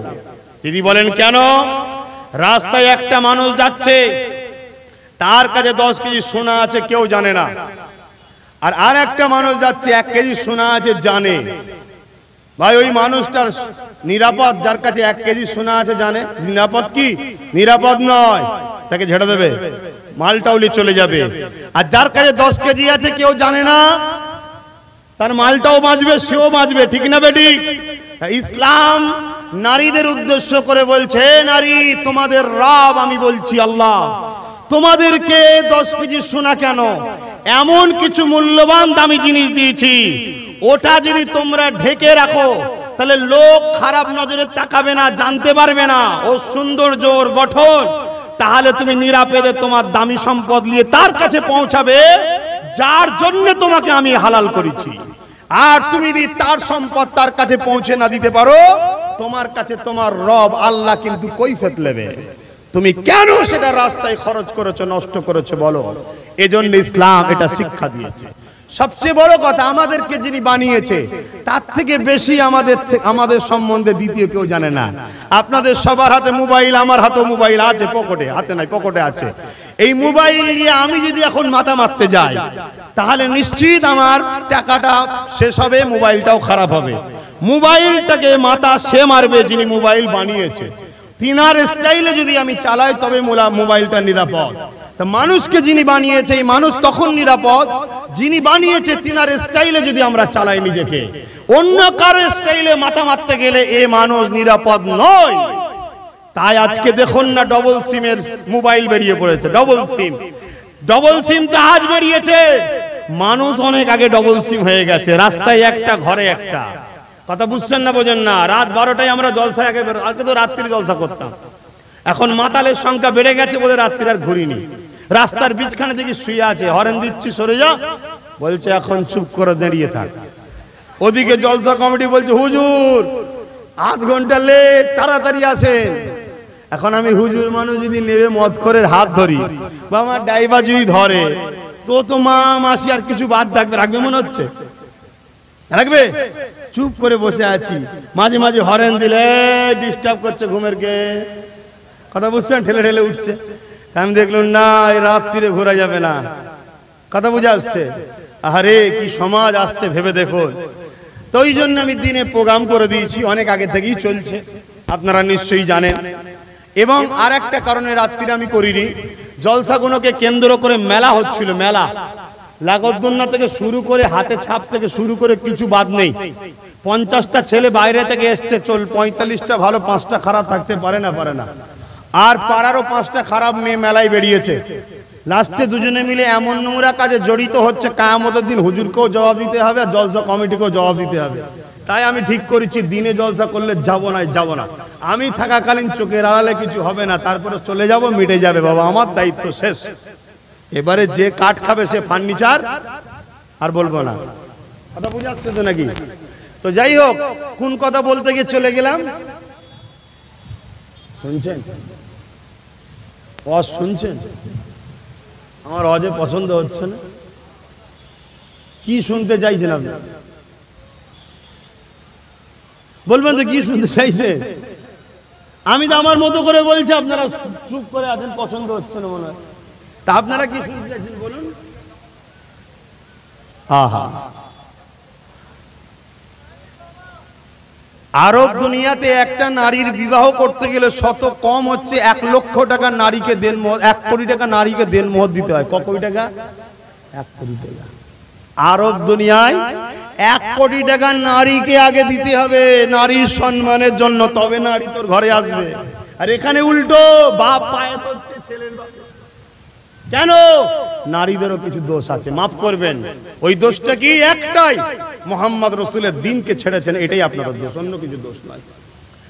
দিদি বলেন কেন? রাস্তায় একটা মানুষ যাচ্ছে, তার কাছে 10 কেজি সোনা আছে, কেউ জানে না। আর একটা মানুষ যাচ্ছে 1 কেজি সোনা আছে জানে, ভাই ওই মানুষটার নিরাপদ, যার কাছে 1 কেজি সোনা আছে জানে নিরাপদ কি নিরাপদ নয়, তাকে ঝেড়ে দেবে, মালটাউলি চলে যাবে। আর যার কাছে 10 কেজি আছে কেউ জানে না, তার মালটাও বাঁচবে, সেও বাঁচবে, ঠিক না বেটি? ইসলাম নারীদের উদ্দেশ্য করে বলছে, নারী তোমাদের রব আমি বলছি আল্লাহ, তোমাদেরকে 10 কেজি সোনা কেন, এমন কিছু মূল্যবান দামি জিনিস দিয়েছি, ওটা যদি তোমরা ঢেকে রাখো তাহলে লোক খারাপ নজরে তাকাবে না, জানতে পারবে না ও সৌন্দর্য ওর গঠন, তাহলে তুমি নিরাপদে তোমার দামি সম্পদ নিয়ে তার কাছে পৌঁছাবে যার জন্য তোমাকে আমি হালাল করেছি। আর তুমি যদি তার সম্পদ তার কাছে পৌঁছে না দিতে পারো, তোমার কাছে তোমার রব আল্লাহ কিন্তু কৈফিয়ত নেবে, তুমি কেন সেটা রাস্তায় খরচ করেছো, নষ্ট করেছো বলো। এজন্য ইসলাম এটা শিক্ষা দিয়েছে। সবচেয়ে বড় কথা, আমাদেরকে যিনি বানিয়েছে তার থেকে বেশি আমাদের সম্বন্ধে দ্বিতীয় কেউ জানে না। আপনাদের সবার হাতে মোবাইল, আমার হাতেও মোবাইল আছে, পকেটে, হাতে নাই পকেটে আছে। এই মোবাইল নিয়ে আমি যদি এখন মাথা মারতে যাই তাহলে নিশ্চিত আমার টাকাটা শেষ হবে, মোবাইলটাও খারাপ হবে। মোবাইলটাকে মাথা সে মারবে যিনি মোবাইল বানিয়েছে, তিনার স্টাইলে যদি আমি চালাই তবে মোবাইলটা নিরাপদ। তা মানুষকে যিনি বানিয়েছে এই মানুষ তখন নিরাপদ যিনি বানিয়েছে তিনার স্টাইলে যদি আমরা চালাই নিজেকে, অন্য কারো স্টাইলে মাথা মারতে গেলে এ মানুষ নিরাপদ নয়। তাই আজকে দেখুন না ডবল সিমের মোবাইল বেরিয়ে পড়েছে, ডবল সিম তো আজ বেরিয়েছে, মানুষ অনেক আগে ডবল সিম হয়ে গেছে, রাস্তায় একটা ঘরে একটা। কথা বুঝছেন না, বোঝেন না? রাত 12টায় আমরা জলসায় আগে তো রাত্রি জলসা করতাম, এখন মাতালের সংখ্যা বেড়ে গেছে বলে রাত্রি আর ঘুরিনি। রাস্তার বিচখানে দেখি শুয়ে আছে, হরেন দিচ্ছি সরে যা, বলছে এখন চুপ করে দাঁড়িয়ে থাক। ওদিকে জলসা কমিটি বলছে হুজুর 8 ঘন্টা লেট, তাড়াতাড়ি আসেন। এখন আমি হুজুর মানুষ যদি নেবে মদ করে হাত ধরি বা আমার ড্রাইভার যদি ধরে তো মা মাসি আর কিছু বাদ রাখবে মনে হচ্ছে, রাখবে? চুপ করে বসে আছি, মাঝে মাঝে হরেন দিলে ডিস্টার্ব করছে ঘুমের কে। কথা বুঝছেন? ঠেলে ঠেলে উঠছে। আমি দেখলাম না, এই রাত্রিরে ঘোরা যাবে না। কথা বুঝে আসছে? আরে কি সমাজ আসছে ভেবে দেখুন। তো ওই জন্য আমি দিনে প্রোগ্রাম করে দিয়েছি, অনেক আগে থেকেই চলছে, আপনারা নিশ্চয়ই জানেন। এবং আর একটা কারণে রাত্রিরে আমি করিনি, জলসাগুলোকে কেন্দ্র করে মেলা হচ্ছিল, মেলা লাগদ্দুন্না থেকে শুরু করে হাতে ছাপ থেকে শুরু করে কিছু বাদ নেই। 50টা ছেলে বাইরে থেকে এসছে, 45টা ভালো, 5টা খারাপ থাকতে পারে না। আর পাড়ারও 5টা খারাপ মেয়ে মেলায় বেরিয়েছে। লাস্টে দুজনে মিলে এমন নোংরা কাজে জড়িত হচ্ছে, কিয়ামতের দিন হুজুরকেও জবাব দিতে হবে আর জলসা কমিটিকেও জবাব দিতে হবে। তাই আমি ঠিক করেছি দিনে জলসা করলে যাব না। আমি থাকাকালীন চোখের আড়ালে কিছু হবে না, তারপরে চলে যাব, মিটে যাবে বাবা, আমার দায়িত্ব শেষ। এবারে যে কাঠ খাবে সে ফার্নিচার, আর বলবো না। কথা বুঝে আসছে তো নাকি? তো যাই হোক, কোন কথা বলতে গিয়ে চলে গেলাম, শুনছেন? শুনছেন? আমার অজে পছন্দ হচ্ছে না। কি শুনতে চাইছেন আপনি? বলবেন তো কি শুনতে চাইছে? আমি তো আমার মতো করে বলছি, আপনারা চুপ করে আছেন, পছন্দ হচ্ছে না মনে হয়। তা আপনারা কি শুনতে চাইছেন বলুন? আহা, আরব দুনিয়াতে একটা নারীর বিবাহ করতে গেলে শত কম হচ্ছে 1 লক্ষ টাকা নারীকে দেনমোহর, 1 কোটি টাকা নারীকে দেনমোহর দিতে হয়। কত কোটি টাকা? 1 কোটি টাকা। আরব দুনিয়ায় 1 কোটি টাকা নারীকে আগে দিতে হবে নারীর সম্মানের জন্য, তবে নারী তোর ঘরে আসবে। আর এখানে উল্টো, বাপ পায়ে ধরছে ছেলের বাপ। কেন? নারীদেরও কিছু দোষ আছে, মাফ করবেন। ওই দোষটা কি? একটাই, মুহাম্মদ রাসূলের দ্বীনকে ছেড়েছেন, এটাই আপনার দোষ, অন্য কিছু দোষ নয়।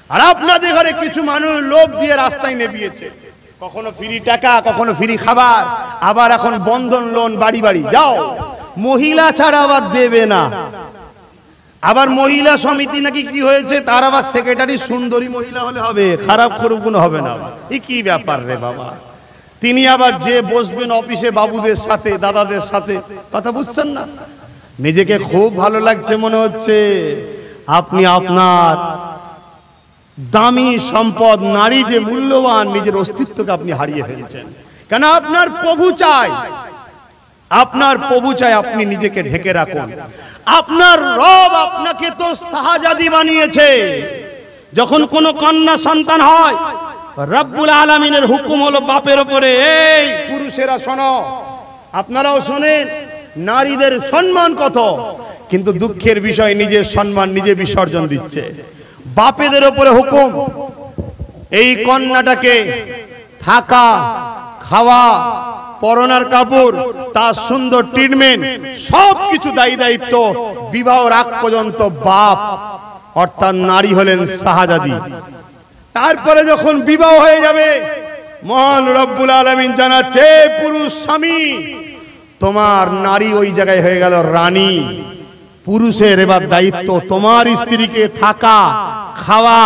আর আপনাদের ঘরে কিছু মানুষ লোভ দিয়ে রাস্তায় নেবিয়েছে, কখনো ফ্রি টাকা, কখনো ফ্রি খাবার, আবার এখন বন্ধন লোন, বাড়ি বাড়ি যাও, মহিলা ছাড়া আবার দেবে না। আবার মহিলা সমিতি নাকি কি হয়েছে, তার আবার সেক্রেটারি সুন্দরী মহিলা হলে হবে, খারাপ খরুপ কোনো হবে না। এই কি ব্যাপার রে বাবা? তিনি আবার যে বসবেন অফিসে বাবুদের সাথে, দাদাদের সাথে, কথা বুঝছেন না? নিজেকে খুব ভালো লাগছে মনে হচ্ছে, আপনি আপনার দামি সম্পদ নারী যে মূল্যবান, নিজের অস্তিত্বকে আপনি হারিয়ে ফেলেছেন। কেন? আপনার প্রভু চাই আপনার প্রভু চায় আপনি নিজেকে ঢেকে রাখুন। আপনার রব আপনাকে তো শাহজাদি বানিয়েছে। যখন কোনো কন্যা সন্তান হয়, রব্বুল আলামিনের হুকুম হলো বাপের উপরে, এই পুরুষেরা শোনো, আপনারাও শোনেন, নারীদের সম্মান কত, কিন্তু দুঃখের বিষয় নিজের সম্মান নিজে বিসর্জন দিচ্ছে। বাপেদের উপরে হুকুম, এই কন্যাটাকে থাকা, খাওয়া, পরনার কাপড়, তার সুন্দর ট্রিটমেন্ট, সবকিছু দায়িত্ব বিবাহের আগ পর্যন্ত বাপ অর্থাৎ নারী হলেন শাহজাদি। তারপরে যখন বিবাহ হয়ে যাবে, মহান রব্বুল আলামিন জানাচ্ছে, পুরুষ স্বামী, তোমার নারী ওই জায়গায় হয়ে গেল রানী। পুরুষের এবার দায়িত্ব তোমার স্ত্রীকে থাকা, খাওয়া,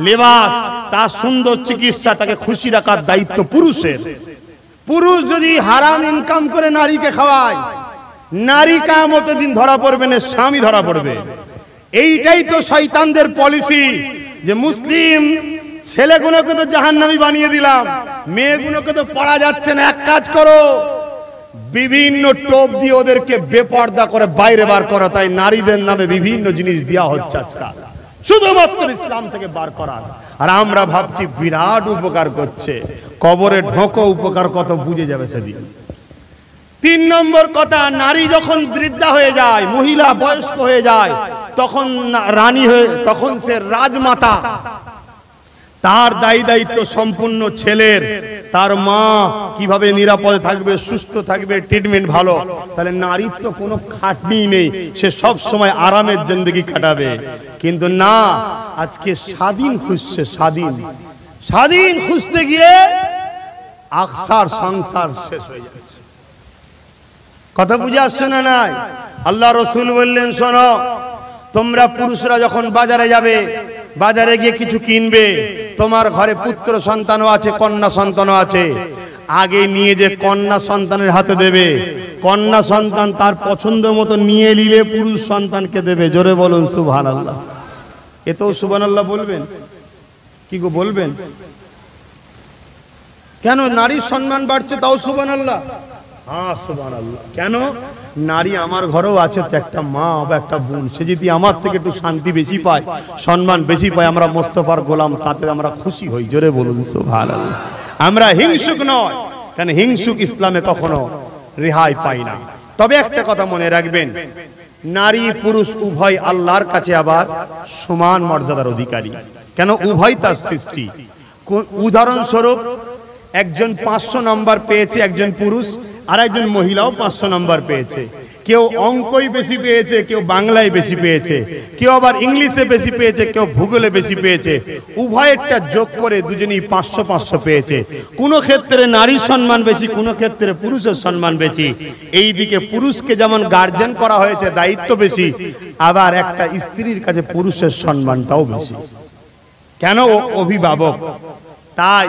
লেবাস, তার সুন্দর চিকিৎসা, তাকে খুশি রাখার দায়িত্ব পুরুষের। পুরুষ যদি হারাম ইনকাম করে নারীকে খাওয়ায়, নারী কিয়ামতের দিন ধরা পড়বে না, স্বামী ধরা পড়বে। এইটাই তো শয়তানদের পলিসি, যে মুসলিম ছেলেগুলোকে তো জাহান্নামী বানিয়ে দিলাম, মেয়েগুলোকে তো পড়া যাচ্ছে না, এক কাজ করো, বিভিন্ন টোপ দিয়ে ওদেরকে বেপর্দা করে বাইরে বার করা। তাই নারীদের নামে বিভিন্ন জিনিস দেওয়া হচ্ছে আজকাল, শুধুমাত্র ইসলাম থেকে বার করার। আর আমরা ভাবছি বিরাট উপকার করছে, কবরে ঢোকো, উপকার কত বুঝে যাবে সেদিন। 3 নম্বর কথা, নারী যখন বৃদ্ধা হয়ে যায়, মহিলা বয়স্ক হয়ে যায়, তখন রানী হয়ে, তখন সে রাজমাতা। তার দায়িত্ব সম্পূর্ণ ছেলের। তার মা কিভাবে নিরাপদে থাকবে, সুস্থ থাকবে, ট্রিটমেন্ট ভালো। তাহলে নারীর তো কোনো খাটনি নেই, সে সব সময় আরামের জিন্দেগি কাটাবে। কিন্তু না, আজকে স্বাধীন খুঁজছে, স্বাধীন খুঁজতে গিয়ে আকসার সংসার শেষ হয়ে যাচ্ছে। কথা বুঝে আসছে না? নাই। আল্লাহ রসুল বললেন, শোনো, তোমরা পুরুষরা যখন বাজারে যাবে, বাজারে গিয়ে কিছু কিনবে, তোমার ঘরে পুত্র সন্তানও আছে, কন্যা সন্তানও আছে, আগে নিয়ে যে কন্যা সন্তানের হাতে দেবে, কন্যা সন্তান তার পছন্দ মতো নিয়ে নিলে পুরুষ সন্তানকে দেবে। জোরে বলুন সুবহানাল্লাহ। এতেও সুবহানাল্লাহ বলবেন? কি গো বলবেন? কেন নারীর সম্মান বাড়ছে তাও সুবহানাল্লাহ? হ্যাঁ সুবহানাল্লাহ। কেন? নারী আমার ঘরেও আছে তো, একটা মা বা একটা বোন, সে যদি আমার থেকে একটু শান্তি বেশি পায়, সম্মান বেশি পায়, আমরা মোস্তফার গোলাম, তাতে আমরা খুশি হই। জোরে বলুন সুবহানাল্লাহ। আমরা হিংসুক নয়, কারণ হিংসুক ইসলামে কখনো রেহাই পাই না। তবে একটা কথা মনে রাখবেন, নারী পুরুষ উভয় আল্লাহর কাছে আবার সমান মর্যাদার অধিকারী। কেন? উভয় তার সৃষ্টি। উদাহরণস্বরূপ, একজন 500 নম্বর পেয়েছে, একজন পুরুষ, আর একজন মহিলাও 500 নম্বর পেয়েছে। কেউ অঙ্কই বেশি পেয়েছে, কেউ বাংলায় বেশি পেয়েছে, কেউ আবার ইংলিশে বেশি পেয়েছে, কেউ ভূগোলে বেশি পেয়েছে। উভয়েরটা যোগ করে দুজনেই 500 পেয়েছে। কোনো ক্ষেত্রে নারীর সম্মান বেশি, কোনো ক্ষেত্রে পুরুষের সম্মান বেশি। এই দিকে পুরুষকে যেমন গার্জেন করা হয়েছে, দায়িত্ব বেশি, আবার একটা স্ত্রীর কাছে পুরুষের সম্মানটাও বেশি। কেন? ও অভিভাবক। তাই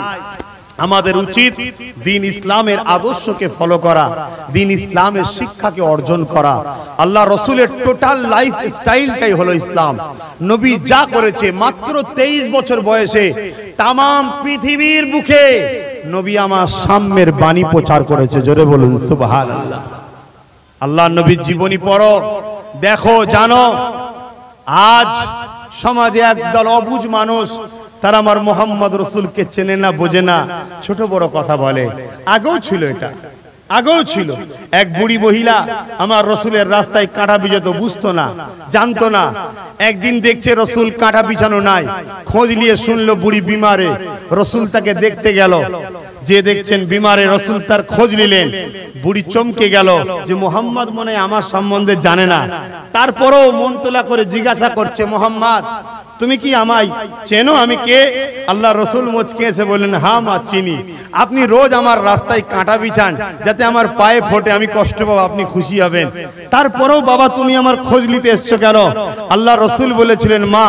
আমাদের উচিত দ্বীন ইসলামের আদর্শকে ফলো করা, দ্বীন ইসলামের শিক্ষাকে অর্জন করা। আল্লাহ রসুলের টোটাল লাইফ স্টাইলটাই হলো ইসলাম। নবী যা করেছে, মাত্র 23 বছর বয়সে তাম পৃথিবীর বুকে নবী আমার সাম্যের বাণী প্রচার করেছে। জোরে বলুন সুবহানাল্লাহ। আল্লাহ নবীর জীবনী পড়ো, দেখো, জানো। আজ সমাজে একদল অবুঝ মানুষ, তারা আমার মোহাম্মদ রসুলকে চেনে না, বোঝে না, ছোট বড় কথা বলে। আগেও ছিল, এটা আগেও ছিল। এক বুড়ি মহিলা আমার রসুলের রাস্তায় কাঁটা বিছাতো, বুঝতো না, জানতো না। একদিন দেখছে রসুল কাঁটা বিছানো নাই, খোঁজ নিয়ে শুনলো বুড়ি বিমারে। রসুল তাকে দেখতে গেল, যে দেখছেন বিমারে, রসুল তার খোঁজ নিলেন। বুড়ি চমকে গেল যে মোহাম্মদ মনে হয় আমার সম্বন্ধে জানে না। তারপরেও মন তোলা করে জিজ্ঞাসা করছে, মোহাম্মদ তুমি কি আমায় চেনো? আমি কে? আল্লাহ রসুল মুচকে এসে বললেন, হ্যাঁ মা, চিনি। আপনি রোজ আমার রাস্তায় কাঁটা বিছান, যাতে আমার পায়ে ফোটে, আমি কষ্ট পাবো, আপনি খুশি হবেন। তারপরেও বাবা তুমি আমার খোঁজ নিতে এসছো কেন? আল্লাহ রসুল বলেছিলেন, মা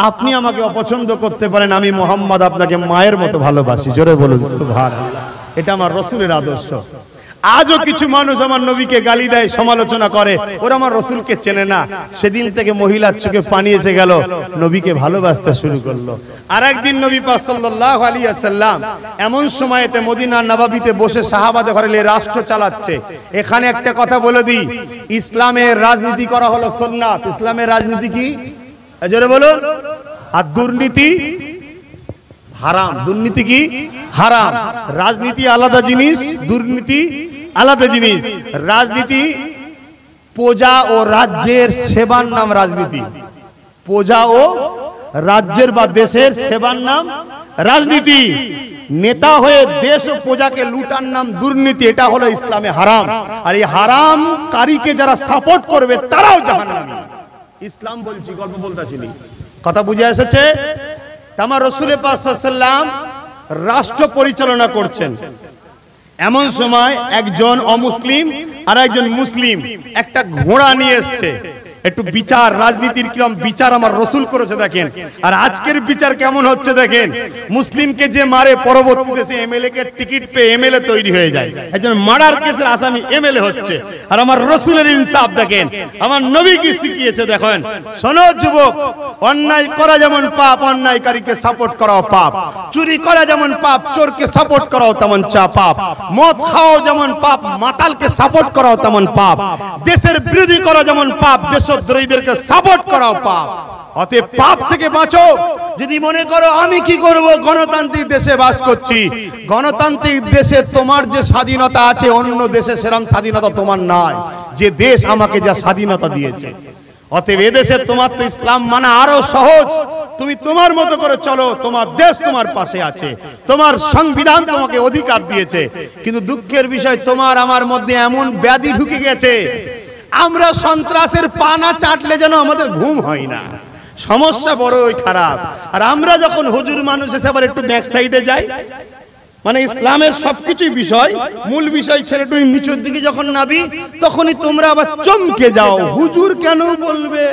আপনি আমাকে অপছন্দ করতে পারেন, আমি মোহাম্মদ আপনাকে মায়ের মতো ভালোবাসি। জোরে বলুন সুবহানাল্লাহ। এটা আমার রসুলের আদর্শ। আজও কিছু মানুষ আমার নবীকে গালি দেয়, সমালোচনা করে, ওরা আমার রসুলকে চেনে না। সেদিন থেকে মহিলার চোখে পানি এসে গেল, নবীকে ভালোবাসতে শুরু করলো। আর একদিন নবী পাক সাল্লাল্লাহু আলাইহি ওয়াসাল্লাম এমন সময়তে মদিনার নববীতে বসে সাহাবাদের ঘরে রাষ্ট্র চালাচ্ছে। এখানে একটা কথা বলে দিই, ইসলামের রাজনীতি করা হলো সুন্নাত। ইসলামের রাজনীতি কি জোরে বলুন? আর দুর্নীতি হারাম। দুর্নীতি কি? হারাম। রাজনীতি আলাদা জিনিস, দুর্নীতি আলাদা জিনিস। রাজনীতি প্রজা ও রাজ্যের সেবার নাম রাজনীতি। প্রজা ও রাজ্যের বা দেশের সেবার নাম রাজনীতি। নেতা হয়ে দেশ ও প্রজাকে লুটার নাম দুর্নীতি। এটা হলো ইসলামে হারাম। আর এই হারামকারীকে যারা সাপোর্ট করবে তারাও জাহান্নামী। ইসলাম বলছি, গল্প বলতেছি না। কথা বুঝে এসেছে? আমার রাসূল পাক সাল্লাল্লাহু আলাইহি ওয়াসাল্লাম রাষ্ট্র পরিচালনা করছেন। এমন সময় একজন অমুসলিম আর একজন মুসলিম একটা ঘোড়া নিয়ে এসেছে। একটু বিচার, রাজনীতির কিরকম বিচার আমার রাসূল করেছে দেখেন। আর আজকের বিচার কেমন হচ্ছে দেখেন। মুসলিমকে যে মারে, পরবর্তী দেশে এমএলএ কে টিকিট পেয়ে এমএলএ তৈরি হয়ে যায়। একজন মার্ডার কেসের আসামি এমএলএ হচ্ছে। আর আমার রাসূলের ইনসাফ দেখেন, আমার নবী কি শিখিয়েছে দেখেন। শোনো যুবক, অন্যায় করা যেমন পাপ, অন্যায়কারীকে সাপোর্ট করাও পাপ। চুরি করা যেমন পাপ, চোরকে সাপোর্ট করাও তেমন পাপ। মদ খাওয়া যেমন পাপ, মাতালকে সাপোর্ট করাও তেমন পাপ। দেশের বিরোধী করা যেমন পাপ, দেশদ্রোহীদেরকে সাপোর্ট করাও পাপ। অতএব পাপ থেকে বাঁচো। যদি মনে করো আমি কি করব, গণতান্ত্রিক দেশে বাস করছি, গণতান্ত্রিক দেশে তোমার যে স্বাধীনতা আছে অন্য দেশে সেরকম স্বাধীনতা তোমার নাই, যে দেশ আমাকে যা স্বাধীনতা দিয়েছে। অতএব এদেশে তোমার তো ইসলাম মানা আরো সহজ। তুমি তোমার মতো করে চলো, তোমার দেশ তোমার পাশে আছে, তোমার সংবিধান তোমাকে অধিকার দিয়েছে। কিন্তু দুঃখের বিষয়, তোমার আমার মধ্যে এমন ব্যাধি ঢুকে গেছে, আমরা সন্ত্রাসের পানা চাটলে যেন আমাদের ঘুম হয় না। সমস্যা বড়ই খারাপ। আর আমরা যখন হুজুর মানুষ এসে আবার একটু ব্যাক সাইডে যাই, মানে ইসলামের সবকিছুই বিষয়, মূল বিষয় ছেড়ে তুমি নিচের দিকে যখন নাবি, তখনই তোমরা আবার চমকে যাও, হুজুর কেন বলবে।